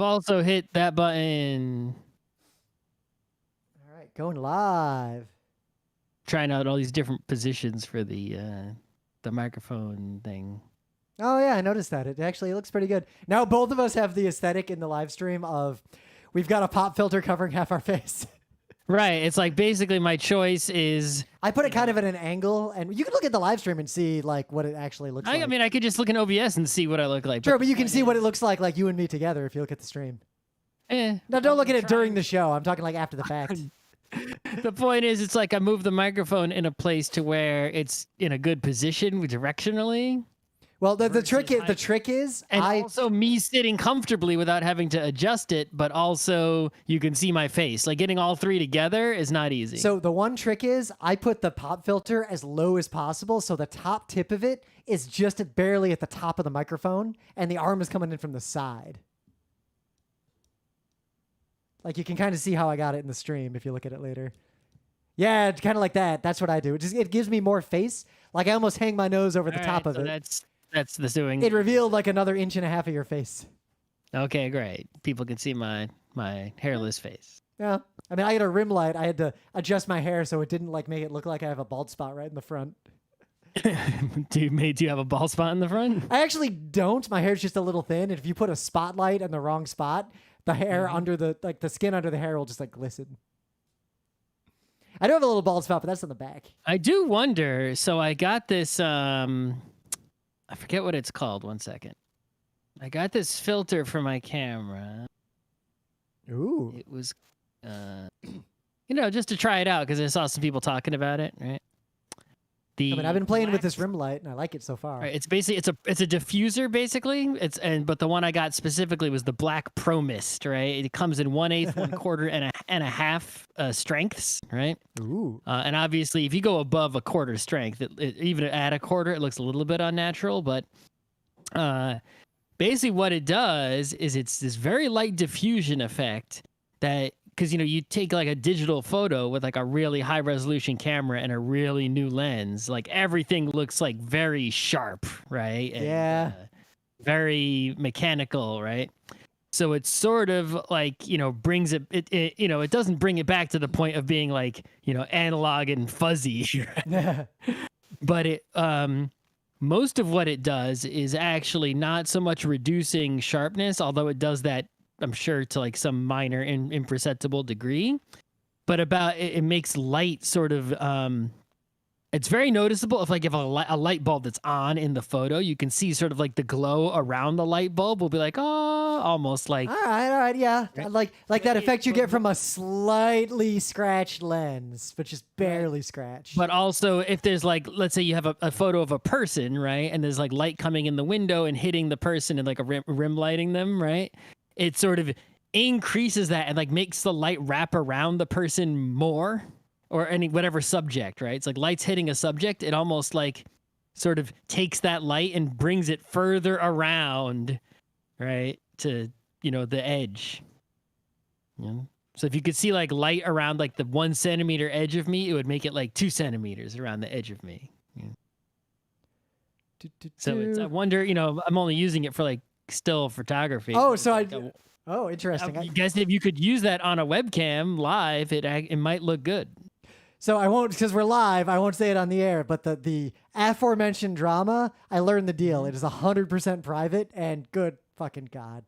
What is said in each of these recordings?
also hit that button. All right, going live. Trying out all these different positions for the microphone thing. Oh yeah, I noticed that. It actually looks pretty good. Now both of us have the aesthetic in the live stream of we've got a pop filter covering half our face. Right. It's like basically my choice is. I put it kind of at an angle, and you can look at the live stream and see like what it actually looks like. I mean, I could just look in OBS and see what I look like. Sure, but you can see what it looks like you and me together if you look at the stream. Now don't look at it during the show. I'm talking like after the fact. The point is, it's like I move the microphone in a place to where it's in a good position directionally. Well, the trick is, and also me sitting comfortably without having to adjust it, but also you can see my face. Like getting all three together is not easy. So the one trick is I put the pop filter as low as possible, so the top tip of it is just barely at the top of the microphone, and the arm is coming in from the side. Like you can kind of see how I got it in the stream if you look at it later. Yeah, kind of like that. That's what I do. It gives me more face. Like I almost hang my nose over the top of it. That's the doing. It revealed like another inch and a half of your face. Okay, great. People can see my hairless face. Yeah. I mean, I had a rim light. I had to adjust my hair so it didn't like make it look like I have a bald spot right in the front. Do you have a bald spot in the front? I actually don't. My hair's just a little thin. And if you put a spotlight in the wrong spot, the hair under the skin under the hair will just like glisten. I do have a little bald spot, but that's on the back. I do wonder. So I got this. I forget what it's called. 1 second. I got this filter for my camera. Ooh. It was, just to try it out because I saw some people talking about it, right? I've been playing with this rim light and I like it so far. Right, it's basically it's a diffuser basically. But the one I got specifically was the Black Pro Mist, right? It comes in 1/8, 1/4, and a half strengths, right? Ooh. And obviously, if you go above a quarter strength, even at a quarter, it looks a little bit unnatural. But basically, what it does is it's this very light diffusion effect that. Because, you take like a digital photo with like a really high resolution camera and a really new lens, like everything looks like very sharp, right? Yeah. And, very mechanical, right? So it's sort of like, brings it, it doesn't bring it back to the point of being like, analog and fuzzy. But it, most of what it does is actually not so much reducing sharpness, although it does that, I'm sure, to like some minor imperceptible degree, but it makes light sort of, it's very noticeable if like if a light bulb that's on in the photo, you can see sort of like the glow around the light bulb will be like, oh, almost like. All right. Yeah. Right? Like that effect you get from a slightly scratched lens, but just barely scratched. But also if there's like, let's say you have a photo of a person, right? And there's like light coming in the window and hitting the person and like a rim lighting them, right? It sort of increases that and like makes the light wrap around the person more or whatever subject, right? It's like light's hitting a subject. It almost like sort of takes that light and brings it further around, right? To, the edge. So if you could see like light around like the 1 centimeter edge of me, it would make it like 2 centimeters around the edge of me. So I wonder, I'm only using it for like still photography. Oh, so interesting. I guess if you could use that on a webcam live, it might look good. So I won't, because we're live, I won't say it on the air, but the aforementioned drama, I learned the deal. It is 100% private, and good fucking God.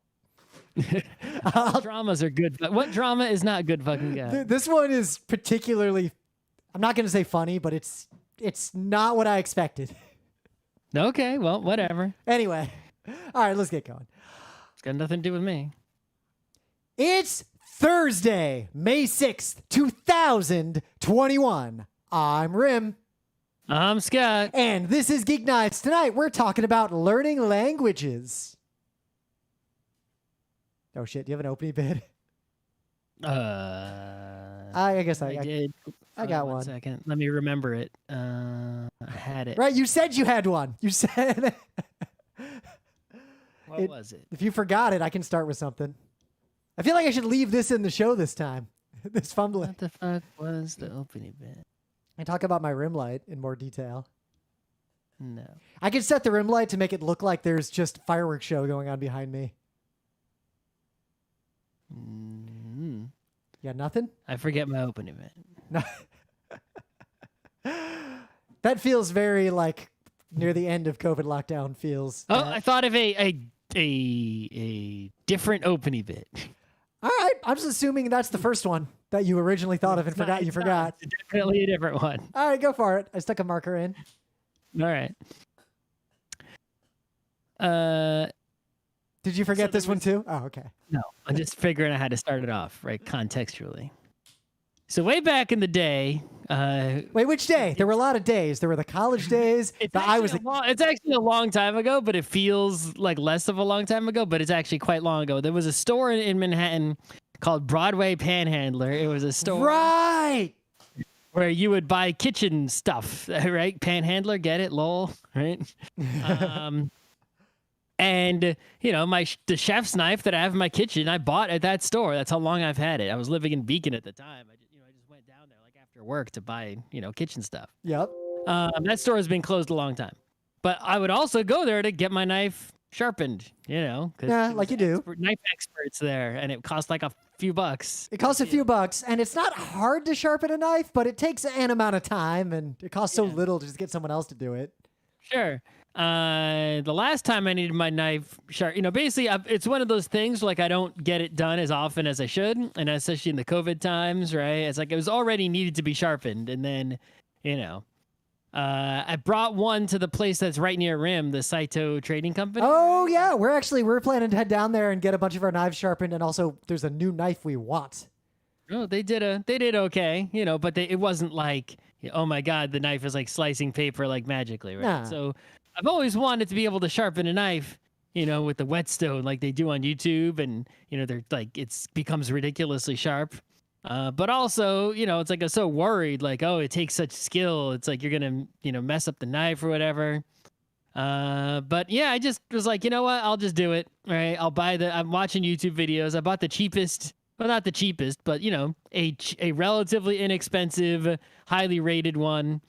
Dramas are good. What drama is not good fucking God? This one is particularly, I'm not going to say funny, but it's not what I expected. Okay, well, whatever. Anyway. All right, let's get going. It's got nothing to do with me. It's Thursday, May 6th, 2021. I'm Rim. I'm Scott. And this is Geek Nights. Tonight, we're talking about learning languages. Oh, shit. Do you have an opening bid? I guess I did. I got one. 1 second. Let me remember it. I had it. Right, you said you had one. You said... What was it? If you forgot it, I can start with something. I feel like I should leave this in the show this time. This fumbling. What the fuck was the opening bit? I talk about my rim light in more detail. No. I can set the rim light to make it look like there's just fireworks show going on behind me. You got nothing? I forget my opening bit. No. That feels very like near the end of COVID lockdown feels. Oh, I thought of a different opening bit. All right. I'm just assuming that's the first one that you originally thought of and forgot you forgot. It's definitely a different one. All right, go for it. I stuck a marker in. All right. Did you forget this one too? Oh, okay. No, I'm just figuring out how to start it off, right, contextually. So way back in the day. Wait, which day? There were a lot of days. There were the college days. It's actually a long time ago, but it feels like less of a long time ago, but it's actually quite long ago. There was a store in Manhattan called Broadway Panhandler. It was a store. Right. Where you would buy kitchen stuff, right? Panhandler, get it? Lol, right? And, you know, the chef's knife that I have in my kitchen, I bought at that store. That's how long I've had it. I was living in Beacon at the time. I just went down there like after work to buy, kitchen stuff. Yep. That store has been closed a long time. But I would also go there to get my knife sharpened, Yeah, like you do. Knife experts there, and it cost like a few bucks. It costs a few bucks, and it's not hard to sharpen a knife, but it takes an amount of time, and it costs so little to just get someone else to do it. Sure. The last time I needed my knife sharp, basically it's one of those things like I don't get it done as often as I should, and especially in the COVID times, right? It's like it was already needed to be sharpened, and then, I brought one to the place that's right near RIM, the Saito Trading Company. Oh yeah, we're planning to head down there and get a bunch of our knives sharpened, and also there's a new knife we want. Oh, they did okay, but it wasn't like, oh my God, the knife is like slicing paper like magically, right? Nah. So I've always wanted to be able to sharpen a knife, with the whetstone like they do on YouTube, and they're like it becomes ridiculously sharp. But also, it's like I'm so worried, like, oh, it takes such skill. It's like you're gonna, mess up the knife or whatever. But yeah, I just was like, you know what? I'll just do it. Right? I'm watching YouTube videos. I bought the cheapest. Well, not the cheapest, but a relatively inexpensive, highly rated one.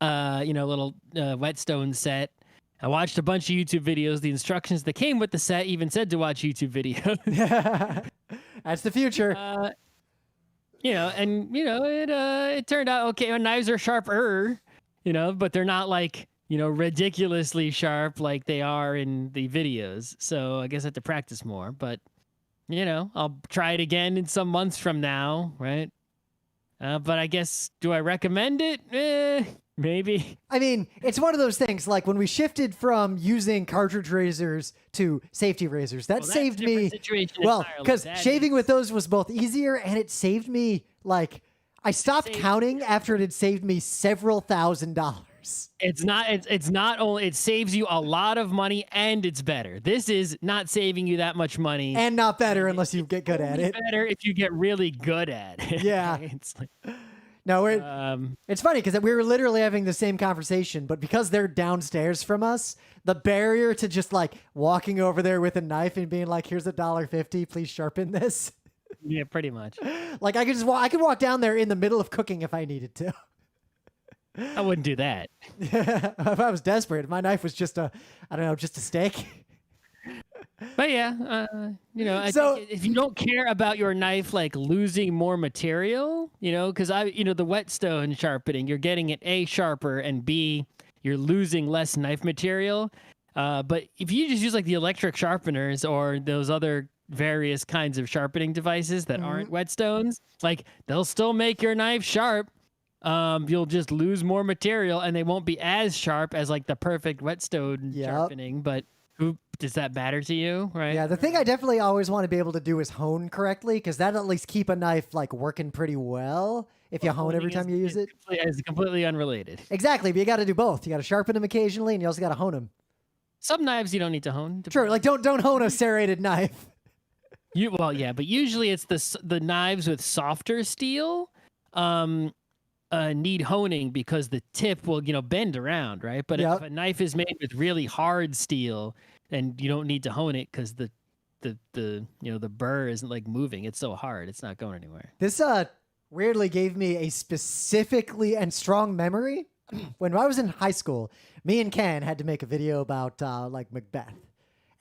Little whetstone set. I watched a bunch of YouTube videos. The instructions that came with the set even said to watch YouTube videos. That's the future. It turned out okay. Knives are sharper, but they're not like ridiculously sharp like they are in the videos. So I guess I have to practice more. But I'll try it again in some months from now, right? But I guess, do I recommend it? Maybe. I mean, it's one of those things, like when we shifted from using cartridge razors to safety razors, that saved me. Well, because shaving with those was both easier, and it saved me, like, I stopped counting after it had saved me several $1,000s. It's not only, it saves you a lot of money, and it's better. This is not saving you that much money. And not better unless you get good at it. Better if you get really good at it. Yeah. It's like... No, it's funny because we were literally having the same conversation, but because they're downstairs from us, the barrier to just like walking over there with a knife and being like, "Here's $1.50, please sharpen this." Yeah, pretty much. Like I could walk down there in the middle of cooking if I needed to. I wouldn't do that. If I was desperate, if my knife was just a steak. But yeah, I think if you don't care about your knife like losing more material, because the whetstone sharpening, you're getting it A, sharper, and B, you're losing less knife material. But if you just use like the electric sharpeners or those other various kinds of sharpening devices that aren't whetstones, like they'll still make your knife sharp. You'll just lose more material, and they won't be as sharp as like the perfect whetstone sharpening, but does that matter to you, right? Yeah, the thing I definitely always want to be able to do is hone correctly, because that'll at least keep a knife like working pretty well if you hone every time you use it. It's completely unrelated. Exactly, but you got to do both. You got to sharpen them occasionally, and you also got to hone them. Some knives you don't need to hone. Sure, like don't hone a serrated knife. But usually it's the knives with softer steel. Need honing because the tip will bend around, right? But if a knife is made with really hard steel, then you don't need to hone it because the burr isn't like moving. It's so hard, it's not going anywhere. This weirdly gave me a specifically and strong memory. When I was in high school, me and Ken had to make a video about like Macbeth,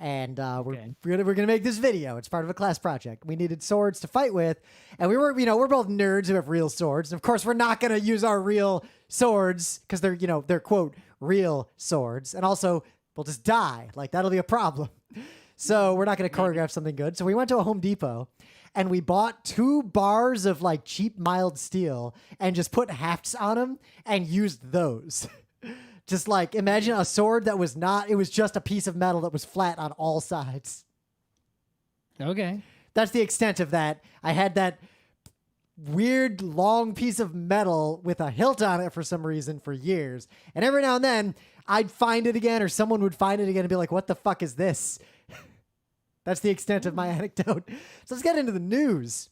And we're gonna make this video. It's part of a class project. We needed swords to fight with, and we're both nerds who have real swords. And of course, we're not gonna use our real swords because they're quote real swords, and also we'll just die. Like that'll be a problem. So we're not gonna choreograph something good. So we went to a Home Depot, and we bought 2 bars of like cheap mild steel and just put hafts on them and used those. Just like imagine a sword that was it was just a piece of metal that was flat on all sides. Okay. That's the extent of that. I had that weird long piece of metal with a hilt on it for some reason for years. And every now and then I'd find it again, or someone would find it again and be like, what the fuck is this? That's the extent of my anecdote. So let's get into the news.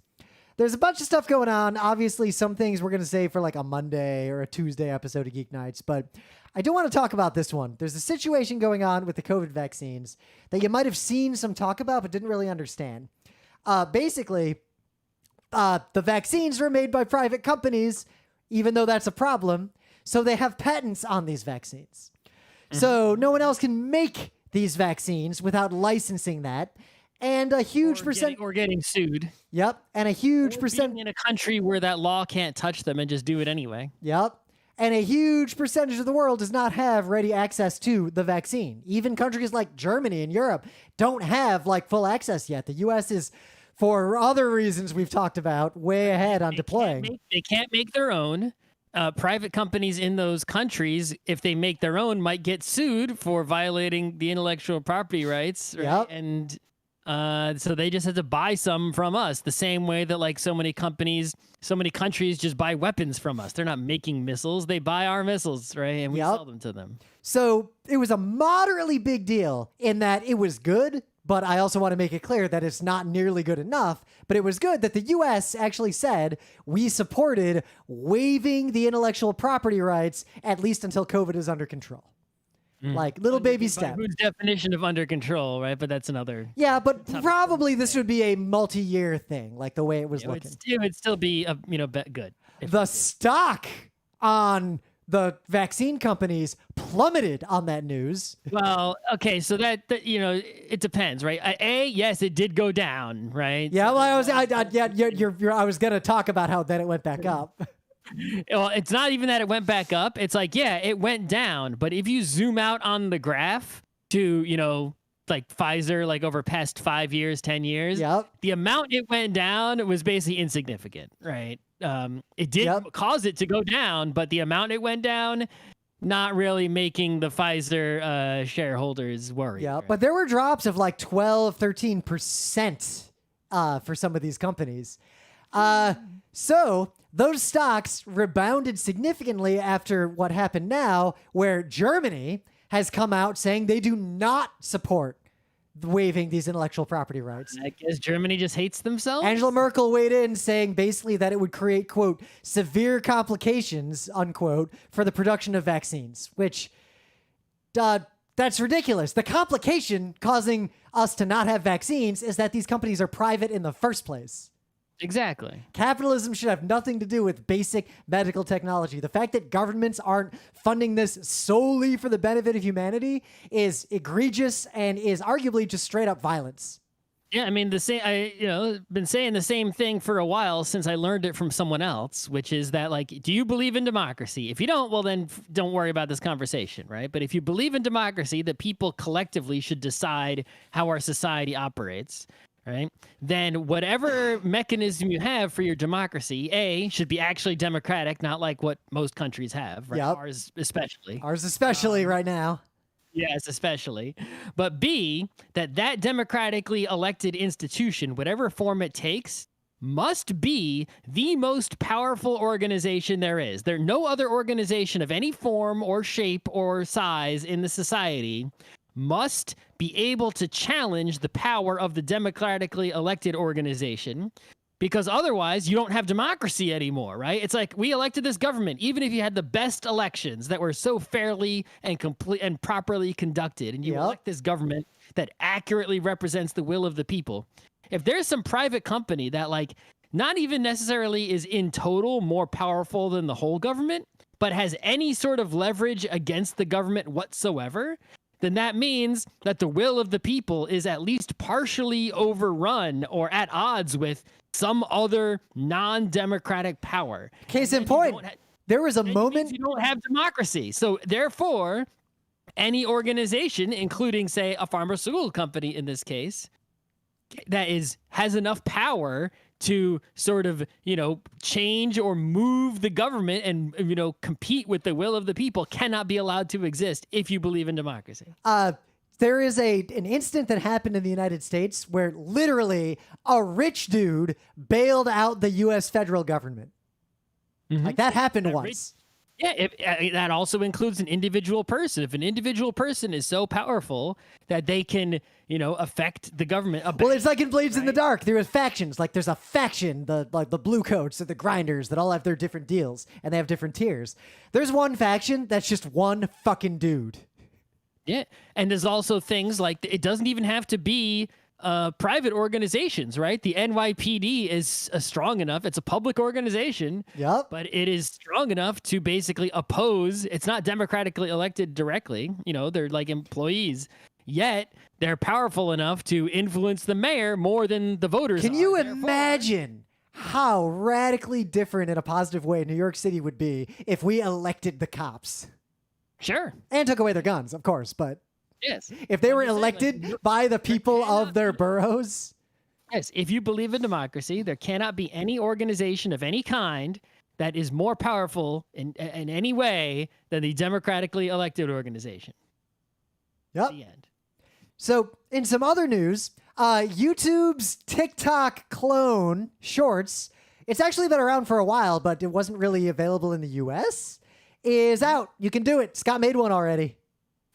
There's a bunch of stuff going on. Obviously, some things we're going to say for like a Monday or a Tuesday episode of Geek Nights, but I do want to talk about this one. There's a situation going on with the COVID vaccines that you might have seen some talk about, but didn't really understand. Basically, the vaccines were made by private companies, even though that's a problem. So they have patents on these vaccines. Mm-hmm. So no one else can make these vaccines without licensing that. And a huge percent or getting sued. Yep. And a huge percent in a country where that law can't touch them and just do it anyway. Yep. And a huge percentage of the world does not have ready access to the vaccine. Even countries like Germany and Europe don't have like full access yet. The US is, for other reasons we've talked about, way ahead on deploying. They can't make their own. Private companies in those countries, if they make their own, might get sued for violating the intellectual property rights. Right? Yep. And so they just have to buy some from us, the same way that like so many countries just buy weapons from us. They're not making missiles. They buy our missiles, right? And we sell them to them. So it was a moderately big deal in that it was good, but I also want to make it clear that it's not nearly good enough. But it was good that the U.S. actually said we supported waiving the intellectual property rights, at least until COVID is under control. Like little baby step. Whose definition of under control, right? But that's another. Yeah, but probably this would be a multi-year thing, like the way it was looking. It would still be, good. The stock on the vaccine companies plummeted on that news. Well, okay, so that it depends, right? Yes, it did go down, right? Yeah, well, I was gonna talk about how then it went back up. Well, it's not even that it went back up. It's like, yeah, it went down. But if you zoom out on the graph to, like Pfizer, like over past 5 years, 10 years, the amount it went down was basically insignificant, right? It did cause it to go down, but the amount it went down, not really making the Pfizer shareholders worry. Yeah, right? But there were drops of like 12, 13% for some of these companies. So those stocks rebounded significantly after what happened now, where Germany has come out saying they do not support waiving these intellectual property rights. I guess Germany just hates themselves. Angela Merkel weighed in saying basically that it would create, quote, severe complications, unquote, for the production of vaccines, which that's ridiculous. The complication causing us to not have vaccines is that these companies are private in the first place. Exactly. Capitalism should have nothing to do with basic medical technology. The fact that governments aren't funding this solely for the benefit of humanity is egregious and is arguably just straight up violence. Yeah, I mean, been saying the same thing for a while since I learned it from someone else, which is that, like, do you believe in democracy? If you don't, well, then don't worry about this conversation, right? But if you believe in democracy, that people collectively should decide how our society operates, right? Then whatever mechanism you have for your democracy, should be actually democratic, not like what most countries have, right? Yep. Ours especially. Right now. Yes, especially. But B, that democratically elected institution, whatever form it takes, must be the most powerful organization there is. There no other organization of any form or shape or size in the society must be able to challenge the power of the democratically elected organization, because otherwise you don't have democracy anymore, right? It's like, we elected this government, even if you had the best elections that were so fairly and complete and properly conducted, and you elect this government that accurately represents the will of the people. If there's some private company that, like, not even necessarily is in total more powerful than the whole government, but has any sort of leverage against the government whatsoever, then that means that the will of the people is at least partially overrun or at odds with some other non-democratic power. Case in point, there was a moment you don't have democracy. So therefore, any organization, including, say, a pharmaceutical company in this case, that has enough power to sort of, change or move the government and, compete with the will of the people cannot be allowed to exist if you believe in democracy. There is an incident that happened in the United States where literally a rich dude bailed out the U.S. federal government. Mm-hmm. Like that happened once. That also includes an individual person. If an individual person is so powerful that they can, affect the government. Well, it's like in Blades in the Dark. There are factions. Like there's a faction, the blue coats or the grinders that all have their different deals and they have different tiers. There's one faction that's just one fucking dude. Yeah. And there's also things like it doesn't even have to be private organizations, right? The NYPD is strong enough. It's a public organization, but it is strong enough to basically oppose. It's not democratically elected directly. They're like employees, yet they're powerful enough to influence the mayor more than the voters. Can you imagine how radically different in a positive way New York City would be if we elected the cops? Sure. And took away their guns, of course, but yes, if they were elected by the people of their boroughs. Yes, if you believe in democracy, there cannot be any organization of any kind that is more powerful in any way than the democratically elected organization. Yep. The end. So, in some other news, YouTube's TikTok clone, Shorts, it's actually been around for a while, but it wasn't really available in the US, is out. You can do it. Scott made one already.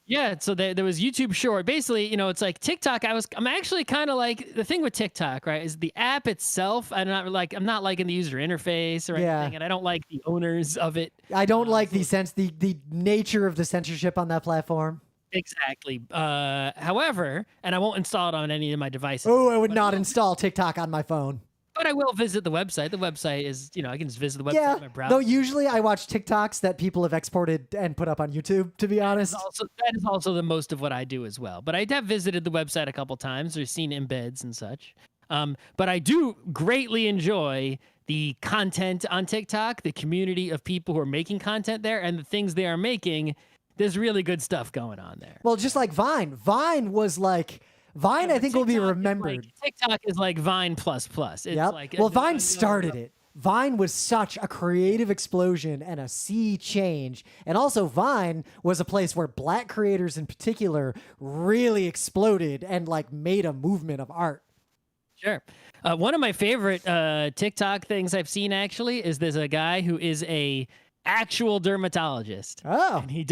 Yeah, so there was YouTube Short. Basically, it's like TikTok. I'm actually kind of like the thing with TikTok, right? Is the app itself. I'm not liking the user interface or anything, and I don't like the owners of it. I don't like the nature of the censorship on that platform. Exactly. However, and I won't install it on any of my devices. Oh, I would not install TikTok on my phone. But I will visit the website. The website is, I can just visit the website in my browser. Though usually I watch TikToks that people have exported and put up on YouTube, to be honest. That is also the most of what I do as well. But I have visited the website a couple times or seen embeds and such. But I do greatly enjoy the content on TikTok, the community of people who are making content there, and the things they are making. There's really good stuff going on there. Well, just like Vine. Vine was like... Vine, I think, will be remembered. TikTok is like Vine plus. Vine started it. Vine was such a creative explosion and a sea change. And also Vine was a place where black creators in particular really exploded and like made a movement of art. Sure. One of my favorite TikTok things I've seen actually is there's a guy who is a actual dermatologist. Oh. And he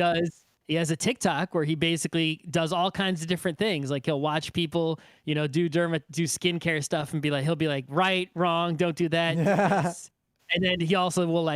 has a TikTok where he basically does all kinds of different things. Like he'll watch people, do skincare stuff and he'll be like, right, wrong, don't do that. Yes. And then he also will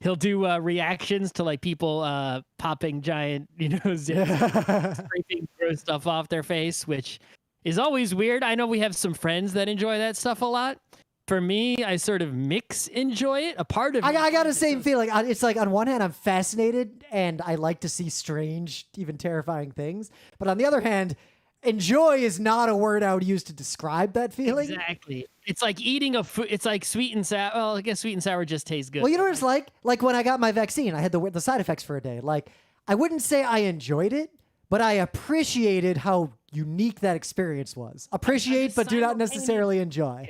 he'll do reactions to like people popping giant, scraping gross stuff off their face, which is always weird. I know we have some friends that enjoy that stuff a lot. For me, I sort of enjoy it. A part of I got the same feeling. It's like on one hand, I'm fascinated and I like to see strange, even terrifying things. But on the other hand, enjoy is not a word I would use to describe that feeling. Exactly. It's like eating it's like sweet and sour. Well, I guess sweet and sour just tastes good. Well, you know what it's like? Like when I got my vaccine, I had the side effects for a day. Like I wouldn't say I enjoyed it, but I appreciated how unique that experience was. Appreciate, but do not necessarily enjoy.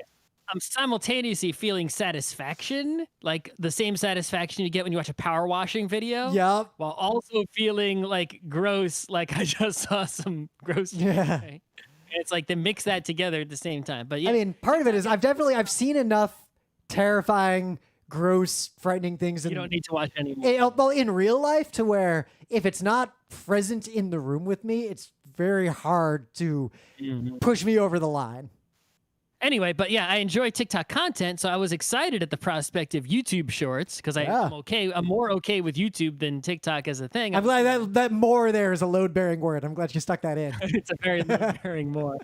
I'm simultaneously feeling satisfaction, like the same satisfaction you get when you watch a power washing video. Yep. While also feeling like gross, like I just saw some gross. Yeah. Right? It's like they mix that together at the same time. But yeah, I mean, part of it is I've seen enough terrifying, gross, frightening things. You don't need to watch anymore. Well, in real life, to where if it's not present in the room with me, it's very hard to push me over the line. Anyway, but yeah, I enjoy TikTok content, so I was excited at the prospect of YouTube Shorts because I'm more okay with YouTube than TikTok as a thing. I'm glad that more there is a load-bearing word. I'm glad you stuck that in. It's a very load-bearing more.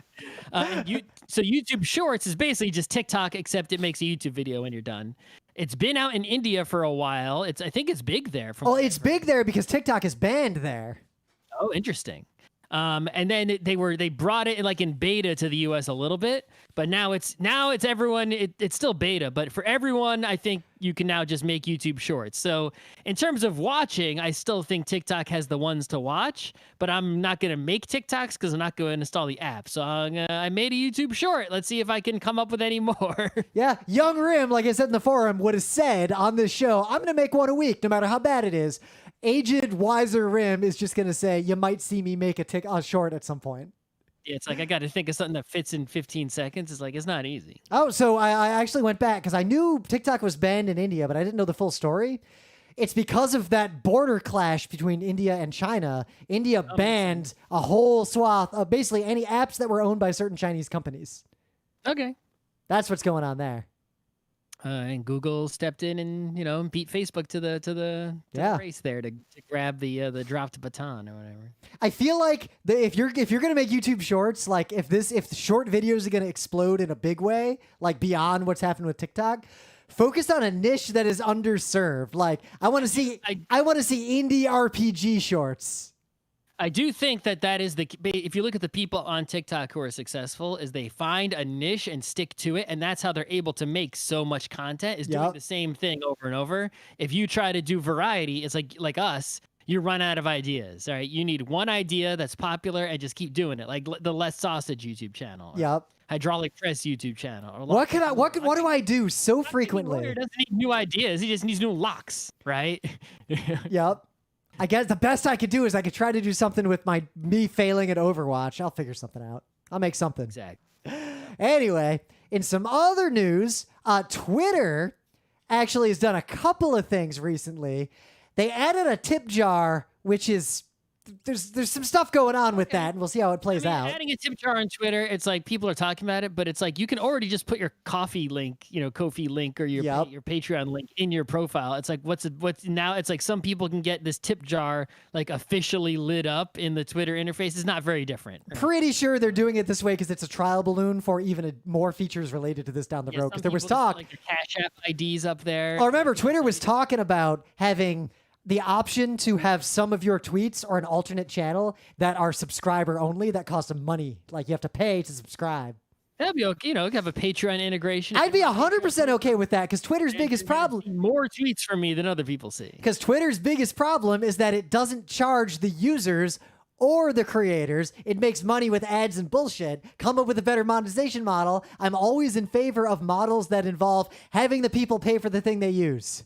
So YouTube Shorts is basically just TikTok, except it makes a YouTube video when you're done. It's been out in India for a while. I think it's big there. It's big there because TikTok is banned there. Oh, interesting. And then they brought it like in beta to the US a little bit, but now it's everyone. It's still beta, but for everyone, I think you can now just make YouTube Shorts. So in terms of watching, I still think TikTok has the ones to watch, but I'm not going to make TikToks because I'm not going to install the app. So I made a YouTube Short. Let's see if I can come up with any more. Yeah, Young Rim, like I said in the forum, would have said on this show, I'm going to make one a week, no matter how bad it is. Aged, wiser Rim is just going to say, you might see me make a short at some point. Yeah, it's like I got to think of something that fits in 15 seconds. It's like, it's not easy. Oh, so I actually went back because I knew TikTok was banned in India, but I didn't know the full story. It's because of that border clash between India and China. India banned a whole swath of basically any apps that were owned by certain Chinese companies. Okay. That's what's going on there. And Google stepped in and beat Facebook to the race there to grab the dropped baton or whatever. I feel like if you're gonna make YouTube Shorts, like if short videos are gonna explode in a big way, like beyond what's happened with TikTok, focus on a niche that is underserved. Like I want to see indie RPG shorts. I do think that is if you look at the people on TikTok who are successful, is they find a niche and stick to it. And that's how they're able to make so much content, is doing the same thing over and over. If you try to do variety, it's like us, you run out of ideas. All right. You need one idea that's popular and just keep doing it. Like the Less Sausage YouTube channel. Yep. Hydraulic Press YouTube channel. Or what do I do so frequently? He doesn't need new ideas. He just needs new locks, right? Yep. I guess the best I could do is I could try to do something with me failing at Overwatch. I'll figure something out. I'll make something. Exactly. Anyway, in some other news, Twitter actually has done a couple of things recently. They added a tip jar, which is there's some stuff going on with that, and we'll see how it plays out. Adding a tip jar on Twitter, it's like people are talking about it, but it's like you can already just put your Ko-fi link, or your Patreon link in your profile. It's like what's now? It's like some people can get this tip jar like officially lit up in the Twitter interface. It's not very different. Right? Pretty sure they're doing it this way because it's a trial balloon for even more features related to this down the road. Because there was talk like your Cash App IDs up there. Oh, remember Twitter was talking about having the option to have some of your tweets or an alternate channel that are subscriber only that cost them money. Like you have to pay to subscribe. That'd be okay. Have a Patreon integration. I'd be 100% okay with that because Twitter's biggest problem. More tweets from me than other people see. Because Twitter's biggest problem is that it doesn't charge the users or the creators. It makes money with ads and bullshit. Come up with a better monetization model. I'm always in favor of models that involve having the people pay for the thing they use.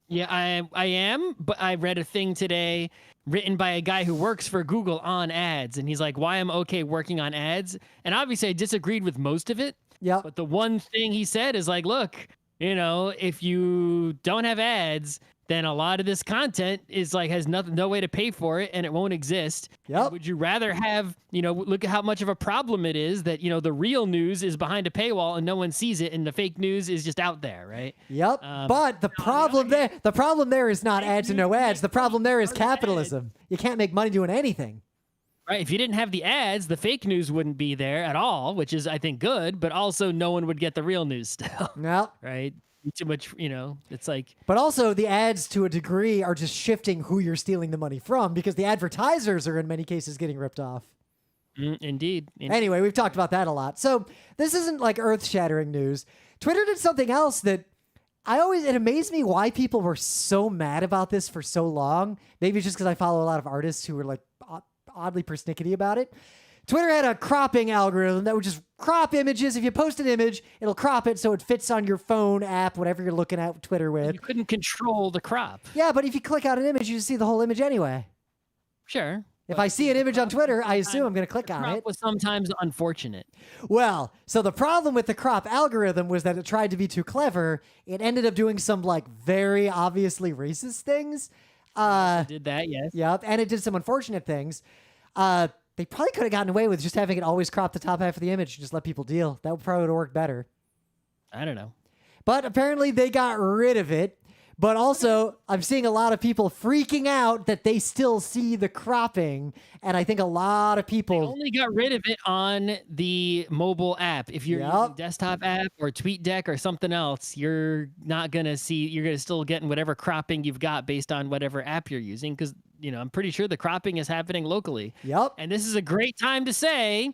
Yeah, I am, but I read a thing today written by a guy who works for Google on ads, and he's like, why I'm okay working on ads. And obviously I disagreed with most of it. Yeah. But the one thing he said is like, look, if you don't have ads, then a lot of this content is like has no way to pay for it, and it won't exist. Yep. Would you rather have, look at how much of a problem it is that, the real news is behind a paywall and no one sees it, and the fake news is just out there, right? Yep. But the problem there is not ads and no ads. The problem there is capitalism. You can't make money doing anything. Right. If you didn't have the ads, the fake news wouldn't be there at all, which is, I think, good, but also no one would get the real news still. Yep. Right. Too much, it's like. But also the ads to a degree are just shifting who you're stealing the money from because the advertisers are in many cases getting ripped off. Indeed. Anyway, we've talked about that a lot. So this isn't like earth-shattering news. Twitter did something else that it amazed me why people were so mad about this for so long. Maybe it's just because I follow a lot of artists who were like oddly persnickety about it. Twitter had a cropping algorithm that would just crop images. If you post an image, it'll crop it so it fits on your phone app, whatever you're looking at Twitter with. You couldn't control the crop. Yeah, but if you click on an image, you see the whole image anyway. Sure. If I see an image on Twitter, I assume I'm going to click on it. Crop was sometimes unfortunate. Well, so the problem with the crop algorithm was that it tried to be too clever. It ended up doing some like very obviously racist things. It did that, yes. Yep, and it did some unfortunate things. They probably could have gotten away with just having it always crop the top half of the image and just let people deal. That probably would have worked better. I don't know. But apparently they got rid of it. But also, I'm seeing a lot of people freaking out that they still see the cropping. And I think a lot of people... They only got rid of it on the mobile app. If you're using desktop app or TweetDeck or something else, you're not going to see... You're going to still getting whatever cropping you've got based on whatever app you're using because I'm pretty sure the cropping is happening locally. Yep. And this is a great time to say,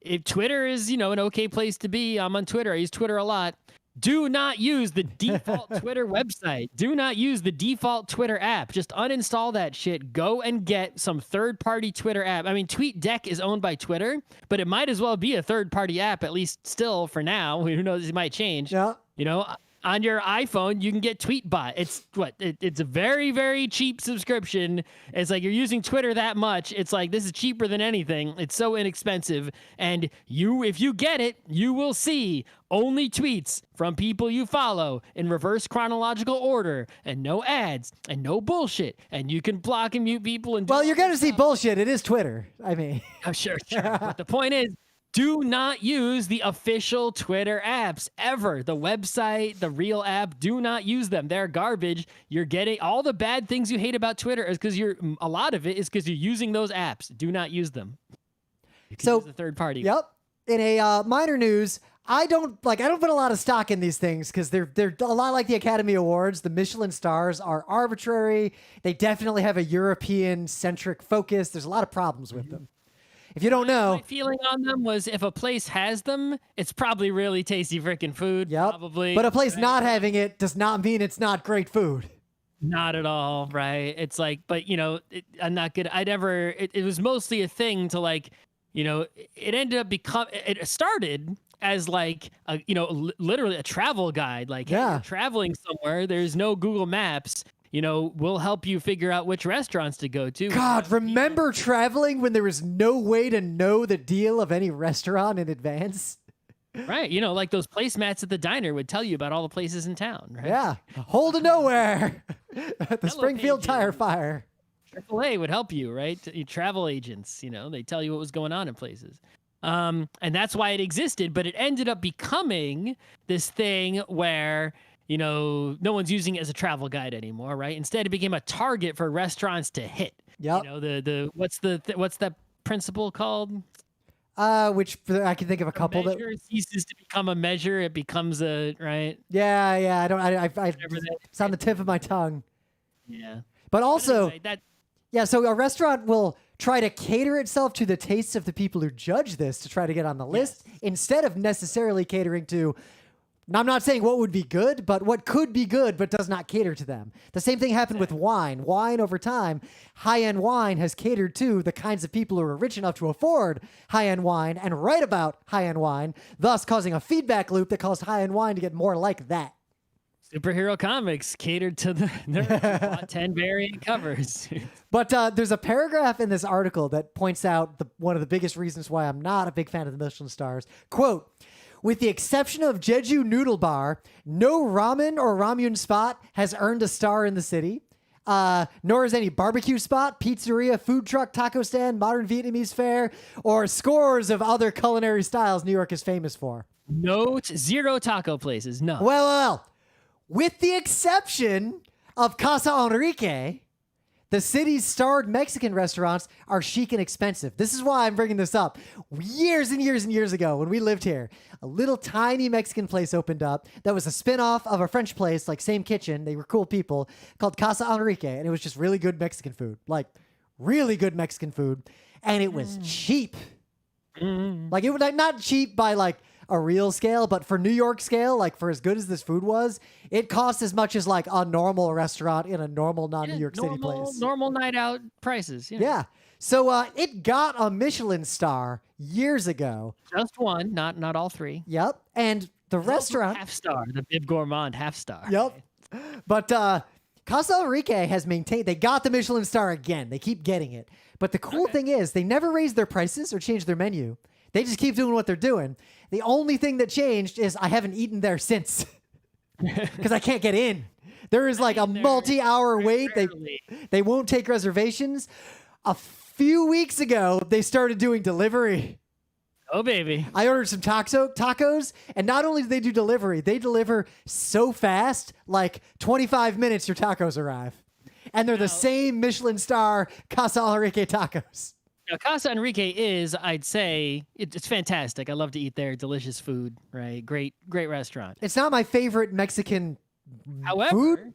if Twitter is, an okay place to be, I'm on Twitter. I use Twitter a lot. Do not use the default Twitter website. Do not use the default Twitter app. Just uninstall that shit. Go and get some third-party Twitter app. I mean, TweetDeck is owned by Twitter, but it might as well be a third-party app, at least still for now. Who knows? It might change. Yeah. On your iPhone, you can get TweetBot. It's a very, very cheap subscription. It's like you're using Twitter that much. It's like, this is cheaper than anything. It's so inexpensive. And if you get it, you will see only tweets from people you follow in reverse chronological order, and no ads and no bullshit. And you can block and mute people. And you're going to see bullshit. It is Twitter. I mean, oh, sure. But the point is, do not use the official Twitter apps ever. The website, the real app, do not use them. They're garbage. You're getting all the bad things you hate about Twitter is because a lot of it is because you're using those apps. Do not use them. So use the third party. Yep. In a minor news, I don't put a lot of stock in these things because they're a lot like the Academy Awards. The Michelin stars are arbitrary. They definitely have a European centric focus. There's a lot of problems with them. If you don't know, my feeling on them was if a place has them, it's probably really tasty freaking food. Yep. Probably. But a place not having it does not mean it's not great food. Not at all, right? It's like, but I'm not good. It was mostly a thing to like, it ended up it started as like literally a travel guide. Like, hey, you're traveling somewhere, there's no Google Maps. We'll help you figure out which restaurants to go to. God, remember traveling when there was no way to know the deal of any restaurant in advance? Right. Like those placemats at the diner would tell you about all the places in town, right? Yeah. Hole to nowhere. The Springfield Tire Fire. AAA would help you, right? Travel agents, they tell you what was going on in places. And that's why it existed, but it ended up becoming this thing where no one's using it as a travel guide anymore, right? Instead, it became a target for restaurants to hit. Yep. What's that principle called? Which I can think of a couple that ceases to become a measure; it becomes a right. Yeah. It's on the tip of my tongue. Yeah. But also, so a restaurant will try to cater itself to the tastes of the people who judge this to try to get on the list instead of necessarily catering to. I'm not saying what would be good, but what could be good but does not cater to them. The same thing happened with wine. Wine over time, high-end wine has catered to the kinds of people who are rich enough to afford high-end wine and write about high-end wine, thus causing a feedback loop that caused high-end wine to get more like that. Superhero comics catered to the 10 variant covers. But there's a paragraph in this article that points out one of the biggest reasons why I'm not a big fan of the Michelin stars. Quote, with the exception of Jeju Noodle Bar, no ramen or ramyun spot has earned a star in the city. Nor has any barbecue spot, pizzeria, food truck, taco stand, modern Vietnamese fare, or scores of other culinary styles New York is famous for. Note, 0 taco places, no. Well. With the exception of Casa Enrique, the city's starred Mexican restaurants are chic and expensive. This is why I'm bringing this up. Years and years and years ago, when we lived here, a little tiny Mexican place opened up that was a spin-off of a French place, like same kitchen. They were cool people, called Casa Enrique, and it was just really good Mexican food. Like, really good Mexican food. And it was cheap. Like, it was not cheap by, like, a real scale, but for New York scale, like for as good as this food was, it cost as much as like a normal restaurant in a normal non-New York City place. Normal night out prices. Yeah. So it got a Michelin star years ago. Just one, not all 3. Yep. And the restaurant half star, the Bib Gourmand half star. Yep. But Casa Enrique has maintained, they got the Michelin star again. They keep getting it. But the cool thing is they never raised their prices or changed their menu. They just keep doing what they're doing. The only thing that changed is I haven't eaten there since because I can't get in. There is like a multi-hour wait. They won't take reservations. A few weeks ago, they started doing delivery. Oh, baby. I ordered some tacos, and not only do they do delivery, they deliver so fast, like 25 minutes your tacos arrive. And they're the same Michelin star Casa Enrique tacos. Now, Casa Enrique is, I'd say, it's fantastic. I love to eat there. Delicious food, right? Great restaurant. It's not my favorite Mexican food,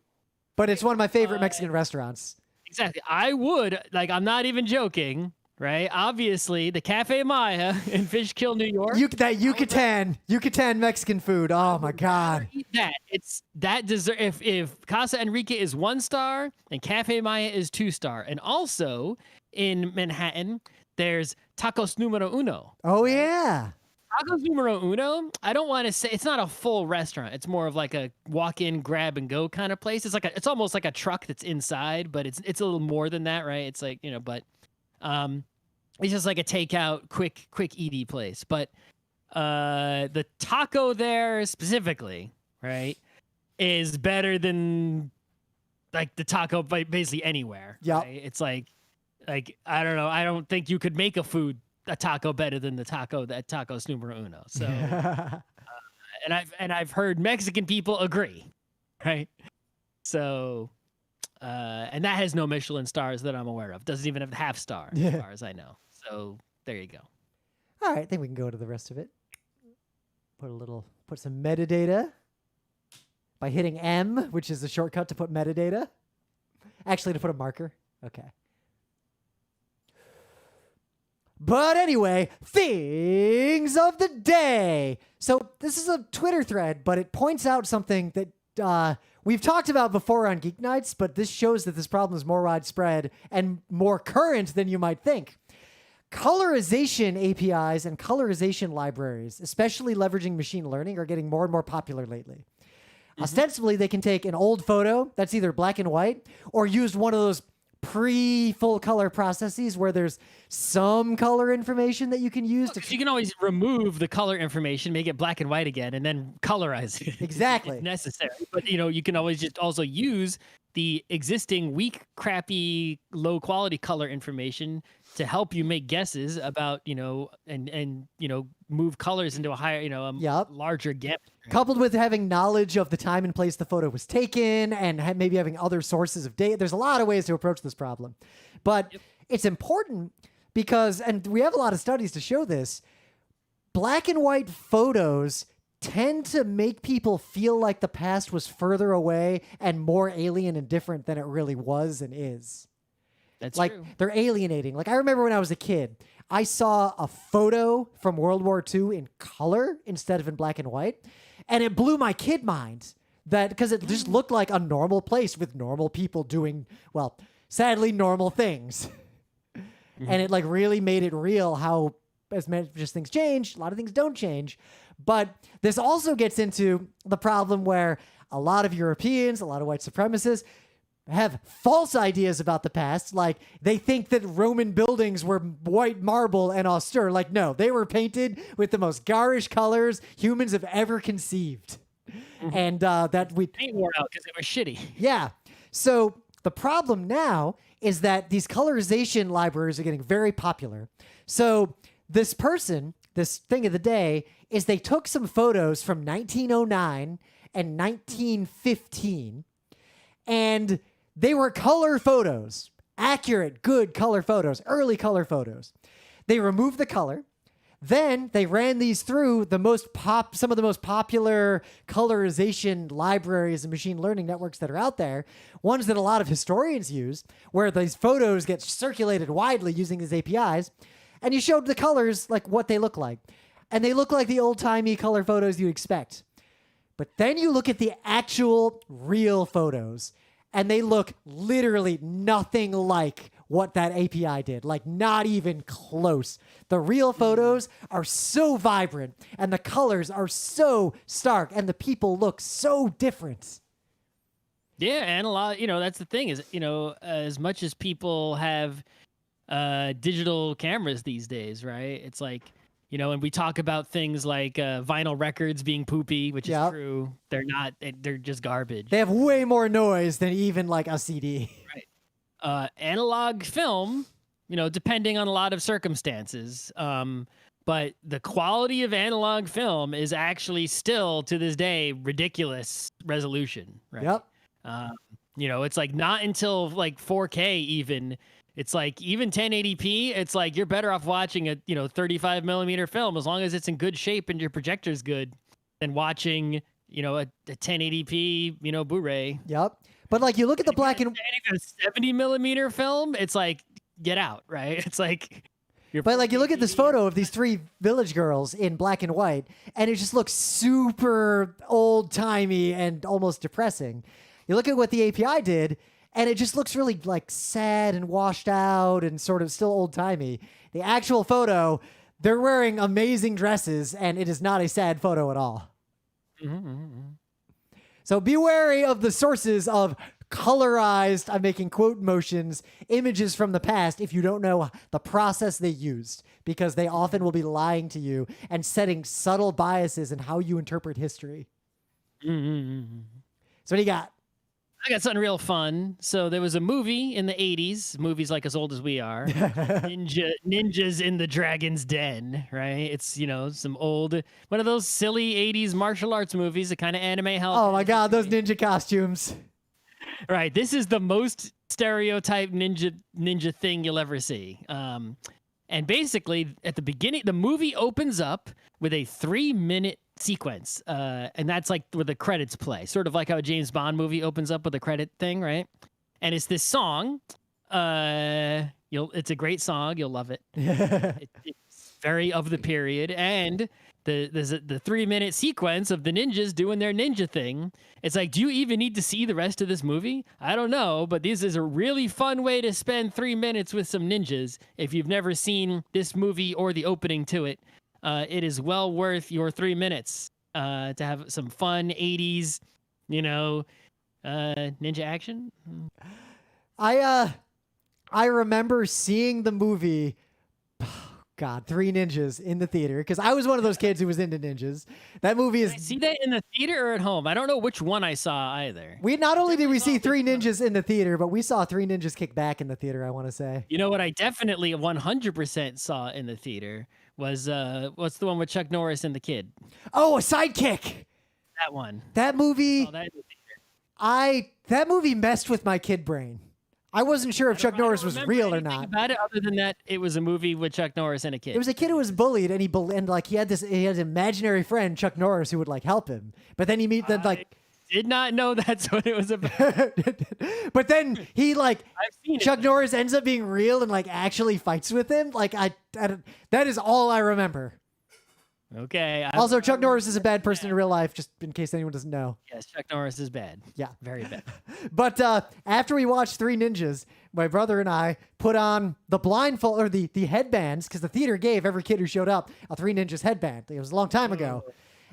but it's one of my favorite Mexican restaurants. Exactly. I would, like, I'm not even joking, right? Obviously, the Cafe Maya in Fishkill, New York. Yucatan Mexican food. Oh my God. Eat that. It's that dessert. If Casa Enrique is 1 star and Cafe Maya is 2 star, and also in Manhattan, there's Tacos Numero Uno. Oh yeah. Tacos Numero Uno, I don't want to say it's not a full restaurant. It's more of like a walk-in, grab and go kind of place. It's almost like a truck that's inside, but it's a little more than that, right? It's like, but it's just like a takeout, quick eaty place. But the taco there specifically, right, is better than like the taco basically anywhere. Yeah. Right? It's like I don't know. I don't think you could make a taco better than Tacos Numero Uno. So, and I've heard Mexican people agree, right? So, and that has no Michelin stars that I'm aware of. Doesn't even have half star as far as I know. So there you go. All right, I think we can go to the rest of it. Put some metadata by hitting M, which is the shortcut to put metadata. Actually, to put a marker. Okay. But anyway, things of the day. So this is a Twitter thread, but it points out something that we've talked about before on Geek Nights, but this shows that this problem is more widespread and more current than you might think. Colorization APIs and colorization libraries, especially leveraging machine learning, are getting more and more popular lately. Ostensibly, they can take an old photo that's either black and white or use one of those pre-full color processes where there's some color information that you can use. You can always remove the color information, make it black and white again, and then colorize it. Exactly. If necessary. But, you can always just also use the existing weak, crappy, low-quality color information to help you make guesses about, and move colors into a higher, larger gamut. Coupled with having knowledge of the time and place the photo was taken and maybe having other sources of data. There's a lot of ways to approach this problem. But it's important because, and we have a lot of studies to show this, black and white photos tend to make people feel like the past was further away and more alien and different than it really was and is. That's true. They're alienating. Like, I remember when I was a kid, I saw a photo from World War II in color instead of in black and white, and it blew my kid mind because it just looked like a normal place with normal people doing, well, sadly, normal things. And it really made it real how, as much as things change, a lot of things don't change. But this also gets into the problem where a lot of Europeans, a lot of white supremacists, have false ideas about the past. Like, they think that Roman buildings were white marble and austere. Like, no, they were painted with the most garish colors humans have ever conceived. And that we paint wore out because it was shitty. Yeah. So the problem now is that these colorization libraries are getting very popular. So this thing of the day is they took some photos from 1909 and 1915, and they were color photos, accurate, good color photos, early color photos. They removed the color. Then they ran these through some of the most popular colorization libraries and machine learning networks that are out there, ones that a lot of historians use, where these photos get circulated widely using these APIs. And you showed the colors, like what they look like. And they look like the old-timey color photos you'd expect. But then you look at the actual real photos, and they look literally nothing like what that API did. Like, not even close. The real photos are so vibrant, and the colors are so stark, and the people look so different. Yeah, and a lot, that's the thing is, as much as people have digital cameras these days, right? It's like, and we talk about things like vinyl records being poopy, which is true. They're not, they're just garbage. They have way more noise than even like a CD. Right. Analog film, depending on a lot of circumstances. But the quality of analog film is actually still to this day ridiculous resolution. Right. Yep. It's like not until like 4K even. It's like even 1080p, it's like you're better off watching a 35 millimeter film as long as it's in good shape and your projector's good than watching a 1080p Blu-ray. Yep. But like you look at the black and a 70 millimeter film, it's like get out, right? It's like. But like you look at this photo of these 3 village girls in black and white, and it just looks super old timey and almost depressing. You look at what the API did, and it just looks really like sad and washed out and sort of still old timey. The actual photo, they're wearing amazing dresses, and it is not a sad photo at all. So be wary of the sources of colorized, I'm making quote motions, images from the past if you don't know the process they used, because they often will be lying to you and setting subtle biases in how you interpret history. So what do you got? I got something real fun. So there was a movie in the 80s, movies like as old as we are, Ninjas in the Dragon's Den, right? It's, some old, one of those silly 80s martial arts movies, the kind of anime help. Oh my God, those ninja costumes. Right. This is the most stereotyped ninja thing you'll ever see. And basically at the beginning, the movie opens up with a 3-minute sequence. And that's like where the credits play, sort of like how a James Bond movie opens up with a credit thing. Right. And it's this song. It's a great song. You'll love it. It's very of the period. And there's the 3-minute sequence of the ninjas doing their ninja thing. It's like, do you even need to see the rest of this movie? I don't know, but this is a really fun way to spend 3 minutes with some ninjas. If you've never seen this movie or the opening to it, it is well worth your 3 minutes to have some fun 80s, ninja action. I remember seeing the movie. God, 3 Ninjas in the theater, because I was one of those kids who was into ninjas. That movie is. Did I see that in the theater or at home? I don't know which one I saw either. We not only did we see 3 Ninjas in the theater, but we saw 3 Ninjas kick back in the theater. I want to say. You know what? I definitely 100% saw in the theater was what's the one with Chuck Norris and the kid? Oh, a Sidekick. That one. That movie. That in the theater. That movie messed with my kid brain. I wasn't sure if Chuck Norris was real or not. About it, other than that, it was a movie with Chuck Norris and a kid. It was a kid who was bullied, and he had an imaginary friend, Chuck Norris, who would like help him. But then he meet them like. Did not know that's what it was about. But then he Chuck Norris ends up being real and like actually fights with him. Like that is all I remember. Okay. Also, Chuck Norris is a bad person in real life, just in case anyone doesn't know. Yes, Chuck Norris is bad. Yeah. Very bad. But after we watched 3 Ninjas, my brother and I put on the blindfold or the headbands, because the theater gave every kid who showed up a 3 Ninjas headband. It was a long time ago.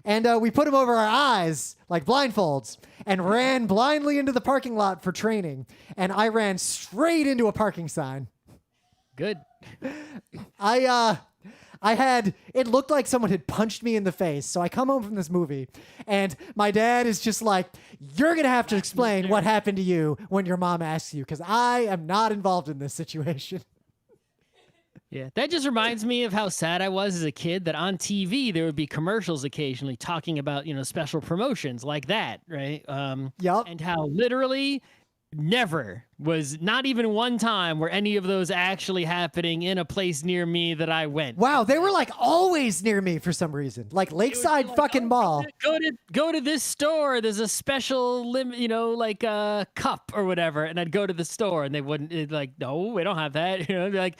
And we put them over our eyes like blindfolds and ran blindly into the parking lot for training. And I ran straight into a parking sign. Good. It looked like someone had punched me in the face. So I come home from this movie and my dad is just like, you're going to have to explain what happened to you when your mom asks you, because I am not involved in this situation. Yeah, that just reminds me of how sad I was as a kid that on TV there would be commercials occasionally talking about, special promotions like that, right? Yep. And how literally never was, not even one time were any of those actually happening in a place near me that I went. Wow, they were like always near me for some reason. Like Lakeside fucking mall. Go to this store. There's a special like a cup or whatever. And I'd go to the store and they wouldn't no, we don't have that. They'd be like,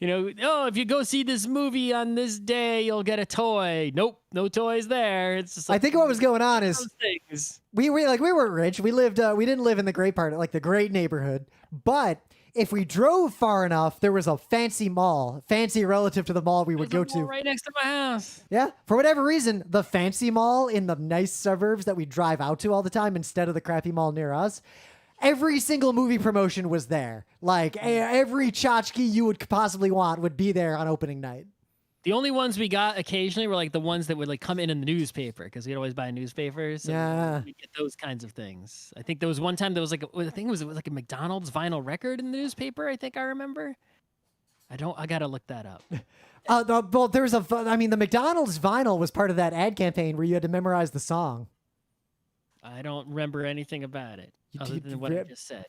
oh, if you go see this movie on this day, you'll get a toy. Nope, no toys there. It's just like, I think what was going on is we weren't rich. We didn't live in the great part, like the great neighborhood. But if we drove far enough, there was a fancy mall, fancy relative to the mall we would go to. Right next to my house. Yeah, for whatever reason, the fancy mall in the nice suburbs that we drive out to all the time instead of the crappy mall near us. Every single movie promotion was there. Like every tchotchke you would possibly want would be there on opening night. The only ones we got occasionally were like the ones that would like come in the newspaper, because we'd always buy newspapers. So yeah, we'd get those kinds of things. I think there was one time there was like I think it was like a McDonald's vinyl record in the newspaper. I think I remember. I gotta look that up. Well, the McDonald's vinyl was part of that ad campaign where you had to memorize the song. I don't remember anything about it other than what I just said.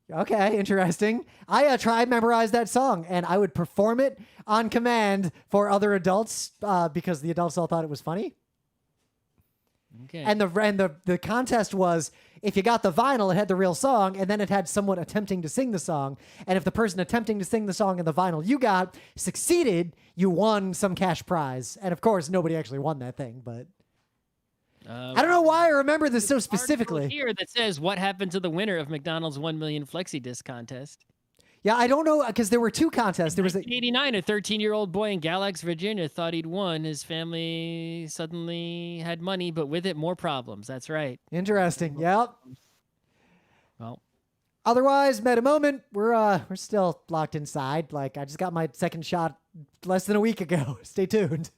Okay, interesting. I memorized that song, and I would perform it on command for other adults because the adults all thought it was funny. Okay. And the contest was, if you got the vinyl, it had the real song, and then it had someone attempting to sing the song. And if the person attempting to sing the song in the vinyl you got succeeded, you won some cash prize. And of course, nobody actually won that thing, but I don't know why I remember this so specifically. Here that says what happened to the winner of McDonald's 1 million flexi disc contest. Yeah, I don't know, because there were two contests. There was 1989, a 13-year-old boy in Galax, Virginia thought he'd won. His family suddenly had money, but with it, more problems. That's right. Interesting. Yep. Well, otherwise, meta moment. We're still locked inside. Like, I just got my second shot less than a week ago. Stay tuned.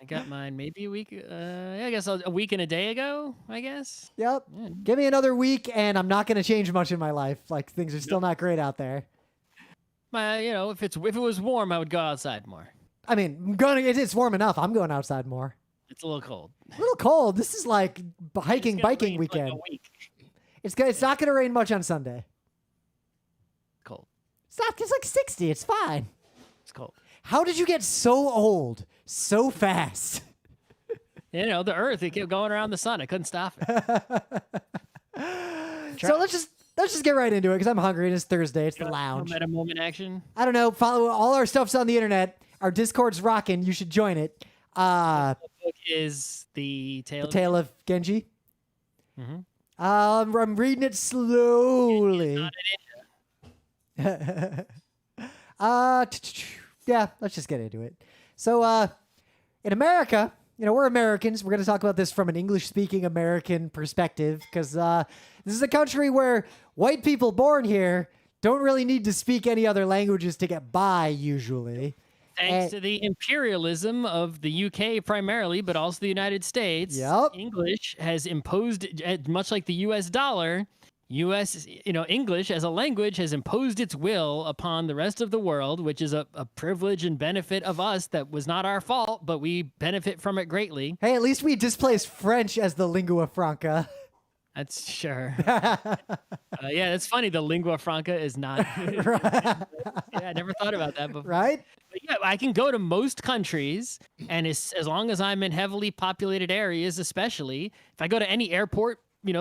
I got mine maybe a week. I guess a week and a day ago. I guess. Yep. Yeah. Give me another week, and I'm not going to change much in my life. Like, things are still not great out there. If it was warm, I would go outside more. I mean, it's warm enough. I'm going outside more. It's a little cold. A little cold. This is like biking weekend. Like a week. It's not going to rain much on Sunday. Cold. It's like 60. It's fine. It's cold. How did you get so old so fast? The Earth, it kept going around the sun. I couldn't stop it. So let's just get right into it, because I'm hungry and it's Thursday. It's the lounge. Meta moment action. I don't know. Follow all our stuff's on the internet. Our Discord's rocking. You should join it. The book is The Tale of Genji. Mm-hmm. I'm reading it slowly. Yeah, let's just get into it. So, in America, we're Americans. We're going to talk about this from an English-speaking American perspective, because this is a country where white people born here don't really need to speak any other languages to get by, usually. Thanks to the imperialism of the UK primarily, but also the United States. Yep. English has imposed, much like the US dollar, English as a language has imposed its will upon the rest of the world, which is a privilege and benefit of us that was not our fault, but we benefit from it greatly. Hey, at least we displaced French as the lingua franca. That's sure. Yeah, that's funny. The lingua franca is not. Yeah, I never thought about that before. Right? But yeah, I can go to most countries, and as long as I'm in heavily populated areas, especially, if I go to any airport,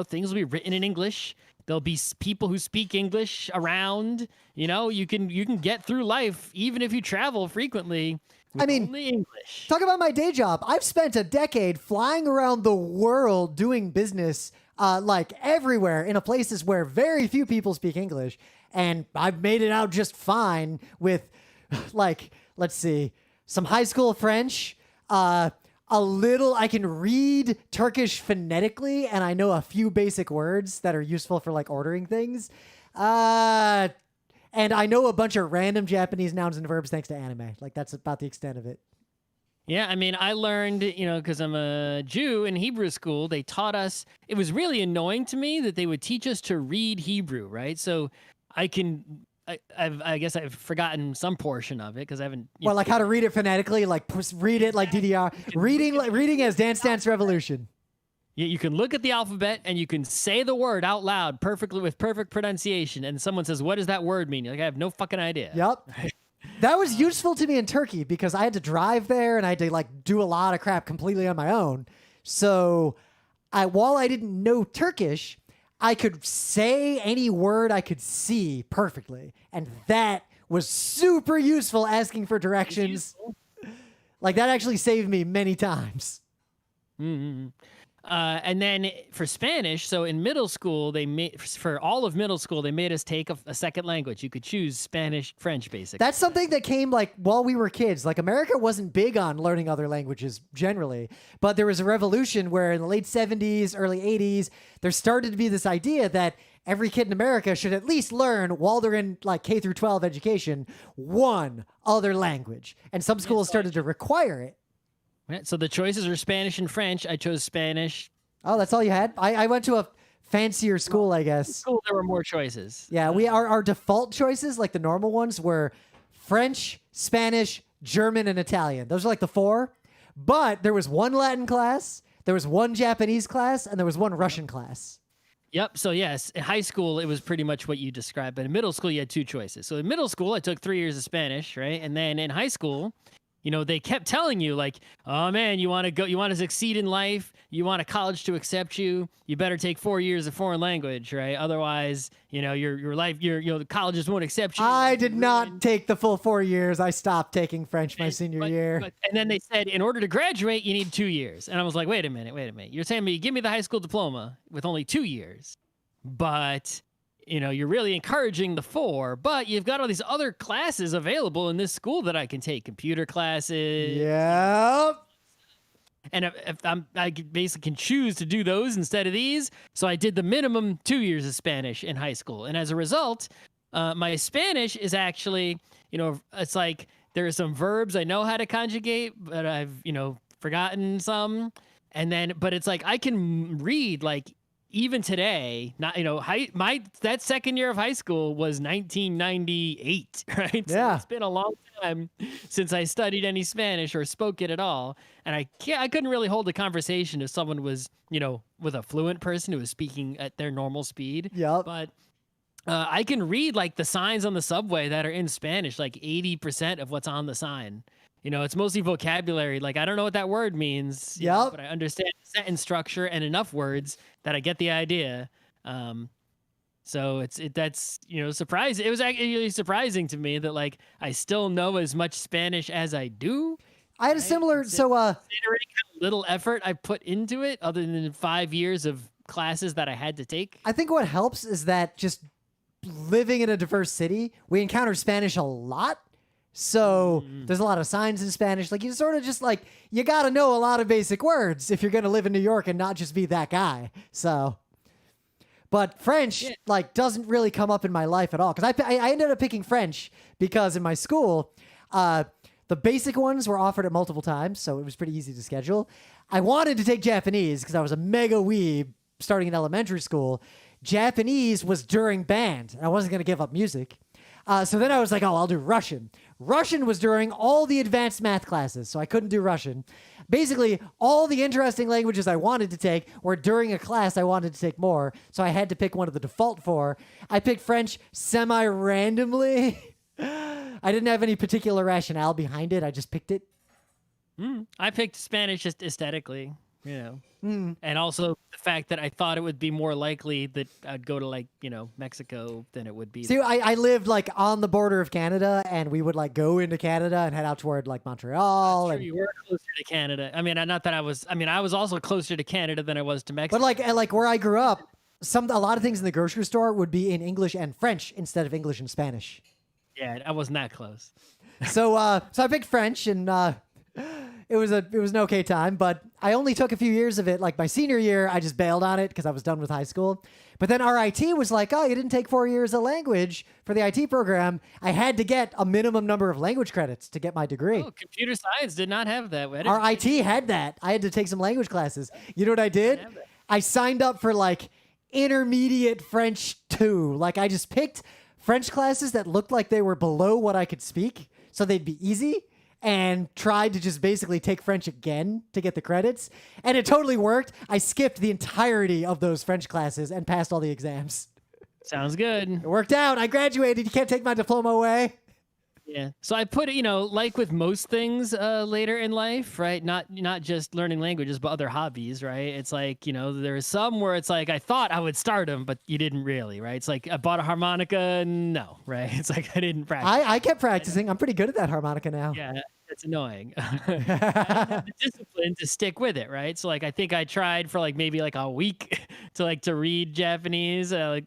things will be written in English. There'll be people who speak English around. You can get through life even if you travel frequently. Only English. Talk about my day job. I've spent a decade flying around the world doing business, like everywhere, in places where very few people speak English, and I've made it out just fine with, like, let's see, some high school French. I can read Turkish phonetically, and I know a few basic words that are useful for like ordering things. And I know a bunch of random Japanese nouns and verbs thanks to anime. Like, that's about the extent of it. Yeah, I learned, because I'm a Jew in Hebrew school, they taught us, it was really annoying to me that they would teach us to read Hebrew, right? So I guess I've forgotten some portion of it because I haven't. Well, like how to read it phonetically, like read it like DDR. Reading as Dance Dance Revolution. Yeah, you can look at the alphabet and you can say the word out loud perfectly with perfect pronunciation. And someone says, "What does that word mean?" You're like, I have no fucking idea. Yep. That was useful to me in Turkey because I had to drive there and I had to like do a lot of crap completely on my own. So while I didn't know Turkish, I could say any word I could see perfectly. And that was super useful asking for directions. Like that actually saved me many times. Mm-hmm. And then for Spanish, so in middle school, for all of middle school, they made us take a second language. You could choose Spanish, French, basically. That's something that came like while we were kids. Like America wasn't big on learning other languages generally, but there was a revolution where in the late 70s, early 80s, there started to be this idea that every kid in America should at least learn while they're in like K through 12 education, one other language. And some schools started to require it. Right, so the choices are Spanish and French. I chose Spanish. Oh, that's all you had? I went to a fancier school, I guess. School, there were more choices. Yeah, our default choices, like the normal ones, were French, Spanish, German, and Italian. Those are like the four. But there was one Latin class, there was one Japanese class, and there was one Russian class. Yep. So yes, in high school, it was pretty much what you described. But in middle school, you had two choices. So in middle school, I took 3 years of Spanish, right? And then in high school, they kept telling you like, oh man, you want to succeed in life, you want a college to accept you, you better take 4 years of foreign language, right? Otherwise, your life, the colleges won't accept you. I did not take the full 4 years. I stopped taking French my senior year. And then they said, in order to graduate, you need 2 years. And I was like, wait a minute. You're telling me, give me the high school diploma with only 2 years, but you're really encouraging the 4, but you've got all these other classes available in this school that I can take, computer classes. Yep. And if I basically can choose to do those instead of these. So I did the minimum 2 years of Spanish in high school. And as a result, my Spanish is actually, it's like there are some verbs I know how to conjugate, but I've, forgotten some. And then, but it's like I can read like, even today, not that second year of high school was 1998, right? So yeah, it's been a long time since I studied any Spanish or spoke it at all, and I couldn't really hold a conversation if someone was with a fluent person who was speaking at their normal speed. Yep. But I can read like the signs on the subway that are in Spanish, like 80% of what's on the sign. It's mostly vocabulary. Like, I don't know what that word means, but I understand the sentence structure and enough words that I get the idea. So that's surprising. It was actually surprising to me that like I still know as much Spanish as I do. I had a similar considering how little effort I put into it, other than 5 years of classes that I had to take. I think what helps is that just living in a diverse city, we encounter Spanish a lot. So there's a lot of signs in Spanish. Like you sort of just like, you got to know a lot of basic words if you're going to live in New York and not just be that guy. So, but French like doesn't really come up in my life at all. Cause I ended up picking French because in my school, the basic ones were offered at multiple times. So it was pretty easy to schedule. I wanted to take Japanese because I was a mega weeb starting in elementary school. Japanese was during band. I wasn't going to give up music. So then I was like, oh, I'll do Russian. Russian was during all the advanced math classes, so I couldn't do Russian. Basically, all the interesting languages I wanted to take were during a class I wanted to take more, so I had to pick one of the default 4. I picked French semi-randomly. I didn't have any particular rationale behind it. I just picked it. I picked Spanish just aesthetically, and also the fact that I thought it would be more likely that I'd go to like, Mexico than it would be. See, I lived like on the border of Canada, and we would like go into Canada and head out toward like Montreal. Sure, you were closer to Canada. I mean, not that I was also closer to Canada than I was to Mexico. But like where I grew up, a lot of things in the grocery store would be in English and French instead of English and Spanish. Yeah, I wasn't that close. So I picked French, and it was an okay time, but I only took a few years of it. Like my senior year, I just bailed on it because I was done with high school. But then our IT was like, oh, you didn't take 4 years of language for the IT program. I had to get a minimum number of language credits to get my degree. Oh, computer science did not have that. Our IT had that. I had to take some language classes. You know what I did? I signed up for like intermediate French 2. Like I just picked French classes that looked like they were below what I could speak, so they'd be easy, and tried to just basically take French again to get the credits. And it totally worked. I skipped the entirety of those French classes and passed all the exams. Sounds good. It worked out. I graduated. You can't take my diploma away. Yeah. So I put it, like with most things later in life, right? Not just learning languages, but other hobbies, right? It's like, there's some where it's like I thought I would start them, but you didn't really, right? It's like I bought a harmonica, no, right? It's like I didn't practice. I kept practicing. I'm pretty good at that harmonica now. Yeah, that's annoying. I didn't have the discipline to stick with it, right? So like I think I tried for like maybe like a week to read Japanese. I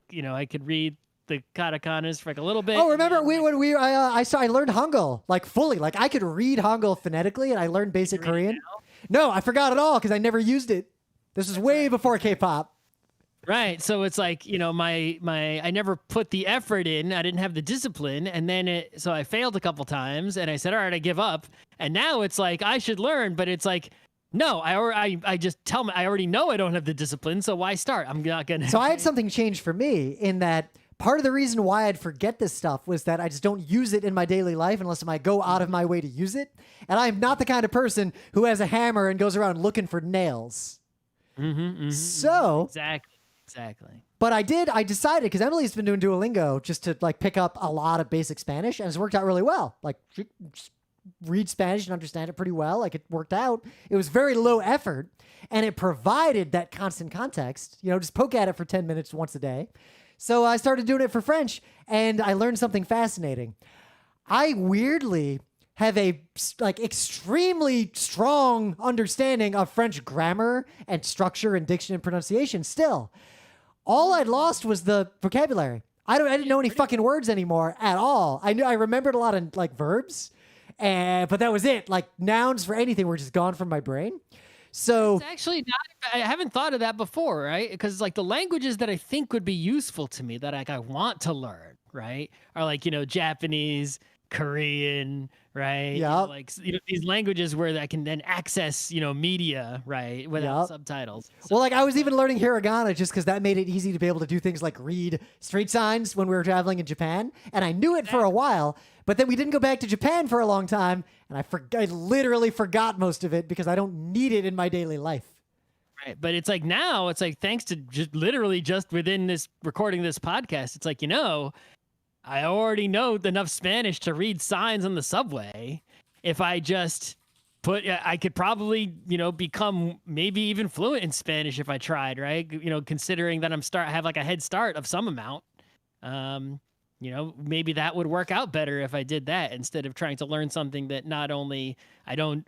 could read the katakanas for like a little bit. Oh, remember I learned Hangul like fully. Like I could read Hangul phonetically, and I learned basic Korean. No, I forgot it all because I never used it. This is way before K-pop. Right. So it's like, I never put the effort in. I didn't have the discipline. And then so I failed a couple times, and I said, all right, I give up. And now it's like, I should learn, but it's like, no, I just tell me, I already know I don't have the discipline. So why start? I'm not going to. So I had something change for me in that part of the reason why I'd forget this stuff was that I just don't use it in my daily life unless I go out of my way to use it. And I'm not the kind of person who has a hammer and goes around looking for nails. So exactly. But I decided, because Emily's been doing Duolingo just to like pick up a lot of basic Spanish, and it's worked out really well. Like she read Spanish and understand it pretty well. Like, it worked out. It was very low effort, and it provided that constant context. Just poke at it for 10 minutes once a day. So I started doing it for French, and I learned something fascinating. I weirdly have a extremely strong understanding of French grammar and structure and diction and pronunciation still. All I'd lost was the vocabulary. I didn't know any fucking words anymore at all. I remembered a lot of verbs, but that was it. Like, nouns for anything were just gone from my brain. So it's actually not. I haven't thought of that before, right? Because the languages that I think would be useful to me that I want to learn, right, are Japanese, Korean, right? Yeah. These languages where I can then access media, right, without subtitles. So, well, I was even learning hiragana just because that made it easy to be able to do things like read street signs when we were traveling in Japan, and I knew it for a while. But then we didn't go back to Japan for a long time, and I literally forgot most of it because I don't need it in my daily life. Right, but it's now it's thanks to just within this recording this podcast, it's I already know enough Spanish to read signs on the subway. If I just I could probably, become maybe even fluent in Spanish if I tried, right? Considering that have a head start of some amount. Maybe that would work out better if I did that instead of trying to learn something that not only I know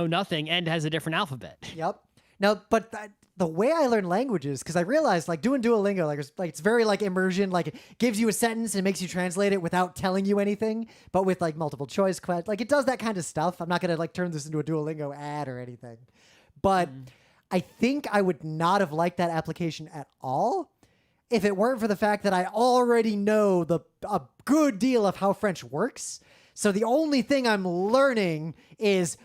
nothing and has a different alphabet. Yep. Now, but the way I learn languages, because I realized doing Duolingo, it's very immersion, it gives you a sentence and makes you translate it without telling you anything, but with multiple choice questions. It does that kind of stuff. I'm not going to turn this into a Duolingo ad or anything, but I think I would not have liked that application at all if it weren't for the fact that I already know a good deal of how French works. So the only thing I'm learning is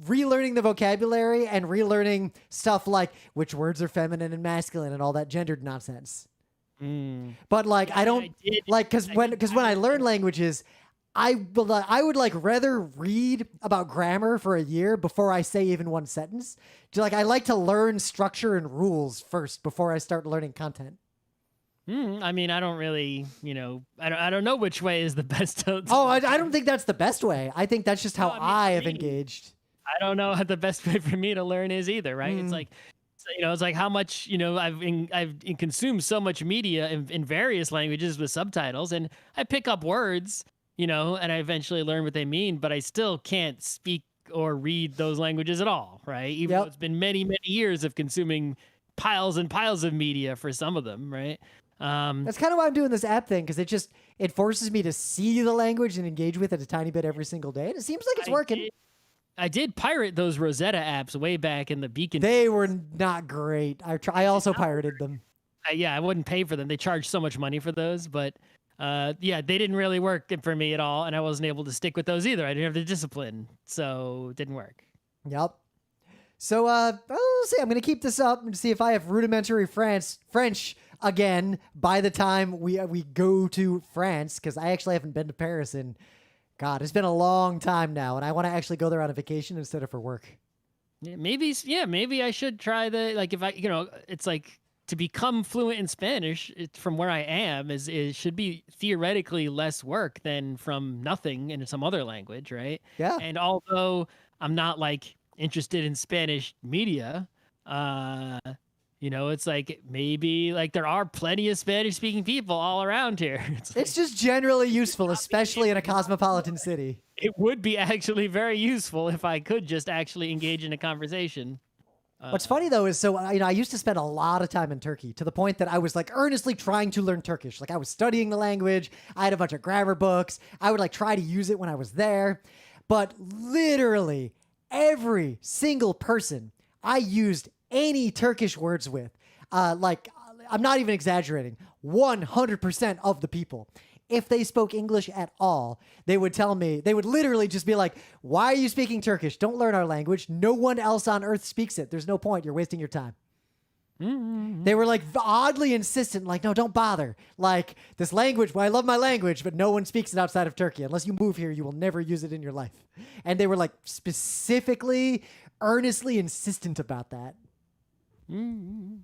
relearning the vocabulary and relearning stuff like which words are feminine and masculine and all that gendered nonsense. But I don't because when I learn languages, I would rather read about grammar for a year before I say even one sentence. I like to learn structure and rules first before I start learning content. I mean, I don't really, I don't know which way is the best. I don't think that's the best way. I think that's just how I have engaged. I don't know what the best way for me to learn is either, right? It's it's how much, I've consumed so much media in various languages with subtitles, and I pick up words, and I eventually learn what they mean, but I still can't speak or read those languages at all, right? Even though it's been many, many years of consuming piles and piles of media for some of them, right? That's kind of why I'm doing this app thing, because it forces me to see the language and engage with it a tiny bit every single day, and it seems like it's working. I did pirate those Rosetta apps way back in the Beacon. They were not great. I also pirated them. I wouldn't pay for them. They charged so much money for those, but they didn't really work for me at all, and I wasn't able to stick with those either. I didn't have the discipline, so it didn't work. Yep. So we'll see. I'm going to keep this up and see if I have rudimentary French again by the time we go to France, because I actually haven't been to Paris in, God, it's been a long time now, and I want to actually go there on a vacation instead of for work. Yeah, maybe I should try if I, it's to become fluent in Spanish from where I am it should be theoretically less work than from nothing in some other language, right? Yeah. And although I'm not interested in Spanish media, it's maybe there are plenty of Spanish speaking people all around here. It's just generally useful, especially in a cosmopolitan city. It would be actually very useful if I could just actually engage in a conversation. What's funny though is, I used to spend a lot of time in Turkey, to the point that I was earnestly trying to learn Turkish. I was studying the language. I had a bunch of grammar books. I would try to use it when I was there. But literally every single person I used any Turkish words with, I'm not even exaggerating, 100% of the people, if they spoke English at all, they would tell me, they would literally just be like, why are you speaking Turkish? Don't learn our language. No one else on earth speaks it. There's no point. You're wasting your time. Mm-hmm. They were oddly insistent, no, don't bother. This language, well, I love my language, but no one speaks it outside of Turkey. Unless you move here, you will never use it in your life. And they were specifically, earnestly insistent about that. Mm-hmm.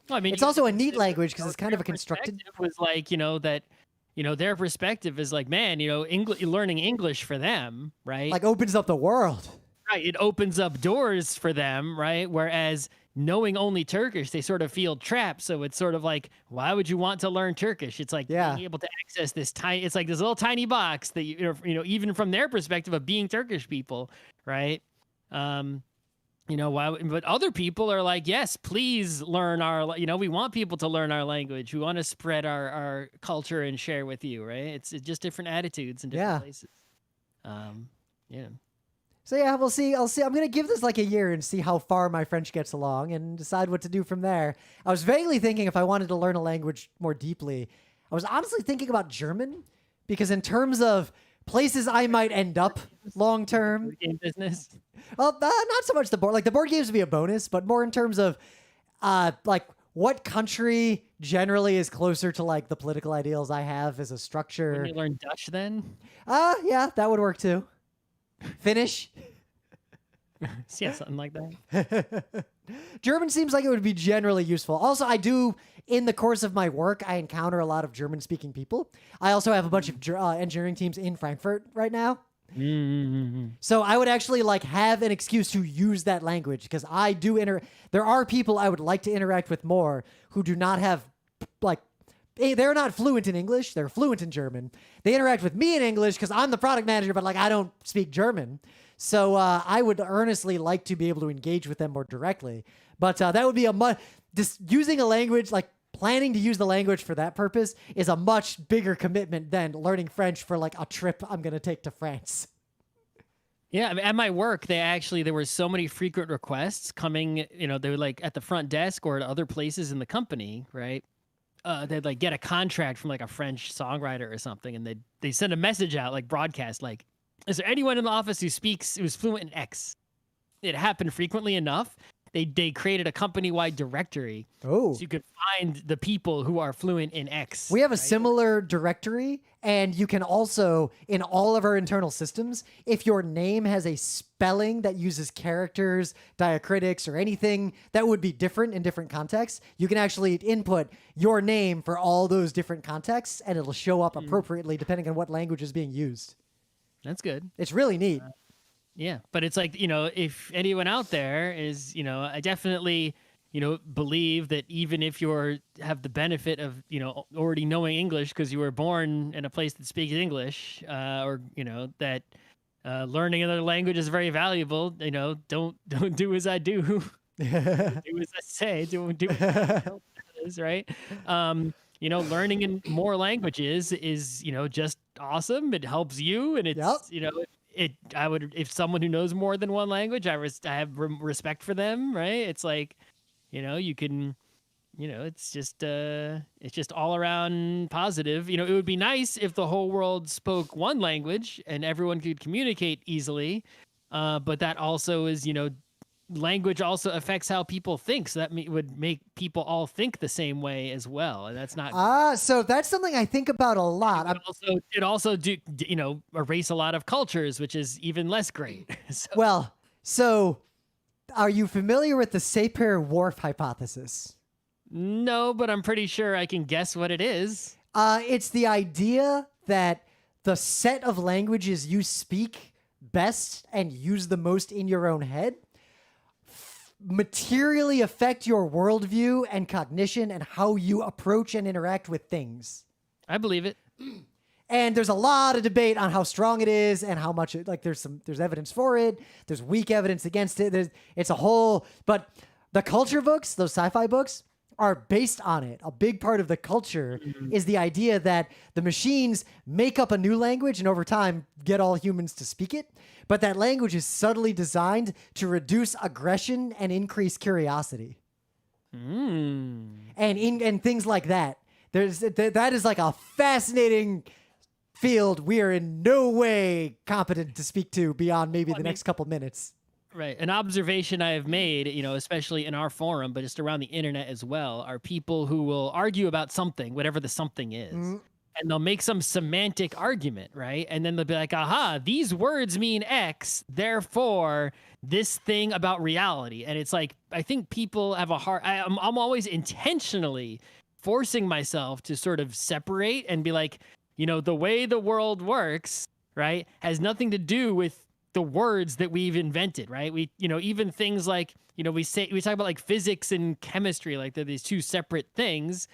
Well, I mean, it's also a neat language because it's kind of a constructed. Was that their perspective is like, man, learning English for them, right? Like opens up the world. Right. It opens up doors for them, right? Whereas knowing only Turkish, they sort of feel trapped. So it's sort of like, why would you want to learn Turkish? It's like being able to access it's like this little tiny box that, even from their perspective of being Turkish people, right? Why? But other people are like, yes, please learn we want people to learn our language. We want to spread our culture and share with you, right? It's just different attitudes in different places. Yeah. So yeah, we'll see. I'm going to give this like a year and see how far my French gets along and decide what to do from there. I was vaguely thinking if I wanted to learn a language more deeply, I was honestly thinking about German because in terms of places I might end up long term. Board game business. Well, not so much the board. Like the board games would be a bonus, but more in terms of like what country generally is closer to like the political ideals I have as a structure. When you learn Dutch then? Yeah, that would work too. Finnish. Yeah, something like that. German seems like it would be generally useful. Also, in the course of my work, I encounter a lot of German-speaking people. I also have a bunch of engineering teams in Frankfurt right now. Mm-hmm. So I would actually like have an excuse to use that language because I do there are people I would like to interact with more who do not have like they're not fluent in English. They're fluent in German. They interact with me in English because I'm the product manager, but like I don't speak German. So I would earnestly like to be able to engage with them more directly. But that would be just using a language, like planning to use the language for that purpose is a much bigger commitment than learning French for like a trip I'm going to take to France. Yeah, I mean, at my work, there were so many frequent requests coming, they were like at the front desk or at other places in the company, right? They'd like get a contract from like a French songwriter or something, and they send a message out, like broadcast, like, is there anyone in the office who's fluent in X? It happened frequently enough. They created a company-wide directory. Oh. So you could find the people who are fluent in X. We have a similar directory, and you can also, in all of our internal systems, if your name has a spelling that uses characters, diacritics, or anything that would be different in different contexts, you can actually input your name for all those different contexts, and it'll show up appropriately depending on what language is being used. That's good. It's really neat. Yeah, but it's like, if anyone out there is, I definitely, believe that even if have the benefit of, already knowing English because you were born in a place that speaks English, or, that learning another language is very valuable, don't do as I do. Do as I say. Do as is, right? Learning in more languages is, just awesome. It helps you, and it's, if someone who knows more than one language, I have respect for them, right? It's like, you can, it's just all around positive. It would be nice if the whole world spoke one language and everyone could communicate easily. But that also is, language also affects how people think. So that would make people all think the same way as well. And that's not. So that's something I think about a lot. It also erase a lot of cultures, which is even less great. So are you familiar with the Sapir-Whorf hypothesis? No, but I'm pretty sure I can guess what it is. It's the idea that the set of languages you speak best and use the most in your own head materially affect your worldview and cognition and how you approach and interact with things. I believe it. And there's a lot of debate on how strong it is and how much there's evidence for it. There's weak evidence against it. But the culture books, those sci-fi books, are based on it. A big part of the culture is the idea that the machines make up a new language and over time get all humans to speak it. But that language is subtly designed to reduce aggression and increase curiosity. And things like that. That is like a fascinating field we are in no way competent to speak to beyond maybe the next couple minutes. Right. An observation I have made, especially in our forum, but just around the internet as well, are people who will argue about something, whatever the something is. And they'll make some semantic argument, right? And then they'll be like, aha, these words mean X, therefore this thing about reality. And it's like, I think people have I'm always intentionally forcing myself to sort of separate and be like, the way the world works, right, has nothing to do with the words that we've invented, right? We, even things like, we talk about like physics and chemistry, like they're these two separate things.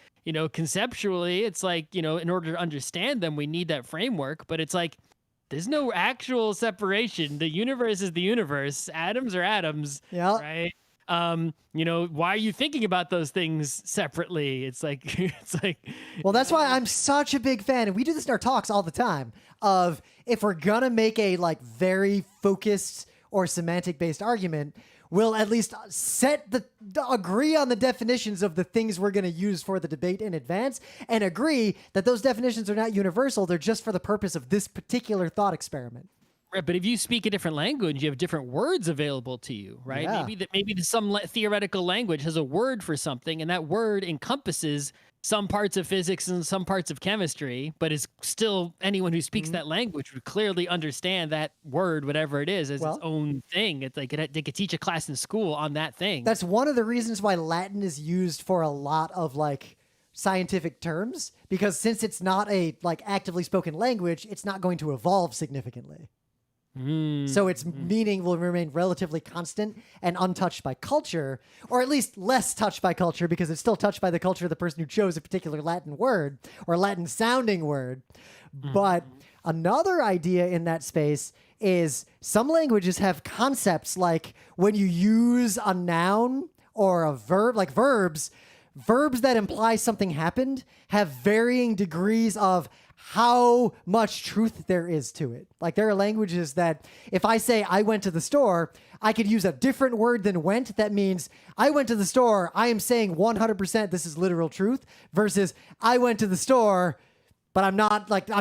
Conceptually, it's like, in order to understand them, we need that framework, but it's like, there's no actual separation. The universe is the universe. Atoms are atoms, right? Why are you thinking about those things separately? It's like, well, that's why I'm such a big fan. And we do this in our talks all the time of if we're going to make a like very focused or semantic based argument, we'll at least agree on the definitions of the things we're going to use for the debate in advance and agree that those definitions are not universal. They're just for the purpose of this particular thought experiment. Right, but if you speak a different language, you have different words available to you, right? Yeah. Maybe some theoretical language has a word for something, and that word encompasses some parts of physics and some parts of chemistry, but it's still anyone who speaks that language would clearly understand that word, whatever it is, as its own thing. It's like they could teach a class in school on that thing. That's one of the reasons why Latin is used for a lot of like scientific terms, because since it's not a like actively spoken language, it's not going to evolve significantly. So its meaning will remain relatively constant and untouched by culture, or at least less touched by culture, because it's still touched by the culture of the person who chose a particular Latin word or Latin sounding word. But another idea in that space is some languages have concepts like when you use a noun or a verb, like verbs that imply something happened have varying degrees of how much truth there is to it. Like there are languages that if I say I went to the store, I could use a different word than went. That means I went to the store. I am saying 100% this is literal truth versus I went to the store, but I'm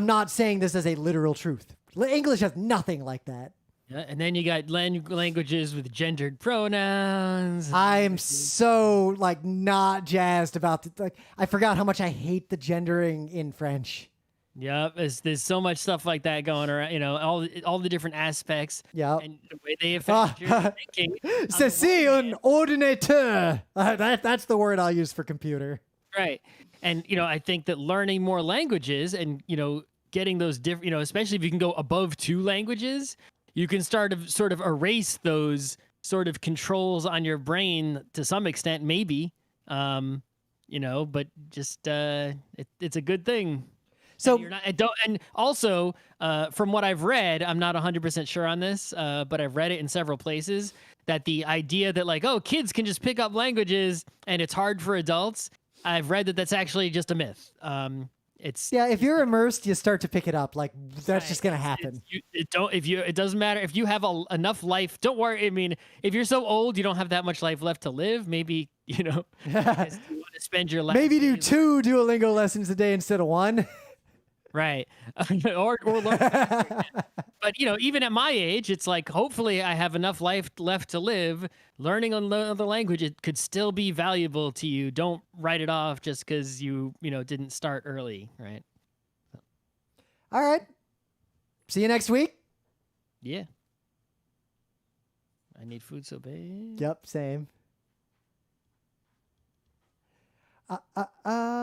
not saying this as a literal truth. English has nothing like that. Yeah, and then you got languages with gendered pronouns. I'm so like not jazzed about I forgot how much I hate the gendering in French. Yep, there's so much stuff like that going around, all the different aspects. Yeah, and the way they affect your thinking. C'est un ordinateur. That's the word I'll use for computer. Right, and I think that learning more languages and getting those different, especially if you can go above 2 languages, you can sort of erase those sort of controls on your brain to some extent, maybe, but just it's a good thing. So and also from what I've read, I'm not 100% sure on this, but I've read it in several places that the idea that like, oh, kids can just pick up languages and it's hard for adults. I've read that that's actually just a myth. If you're immersed, you start to pick it up. Like that's just gonna happen. It doesn't matter if you have enough life. Don't worry. I mean, if you're so old, you don't have that much life left to live. Maybe you want to spend your life. Maybe do 2 Duolingo lessons a day instead of 1. Right. or learn. But, even at my age, it's like, hopefully I have enough life left to live. Learning another language, it could still be valuable to you. Don't write it off just because you didn't start early. Right. All right. See you next week. Yeah. I need food so bad. Yep. Same.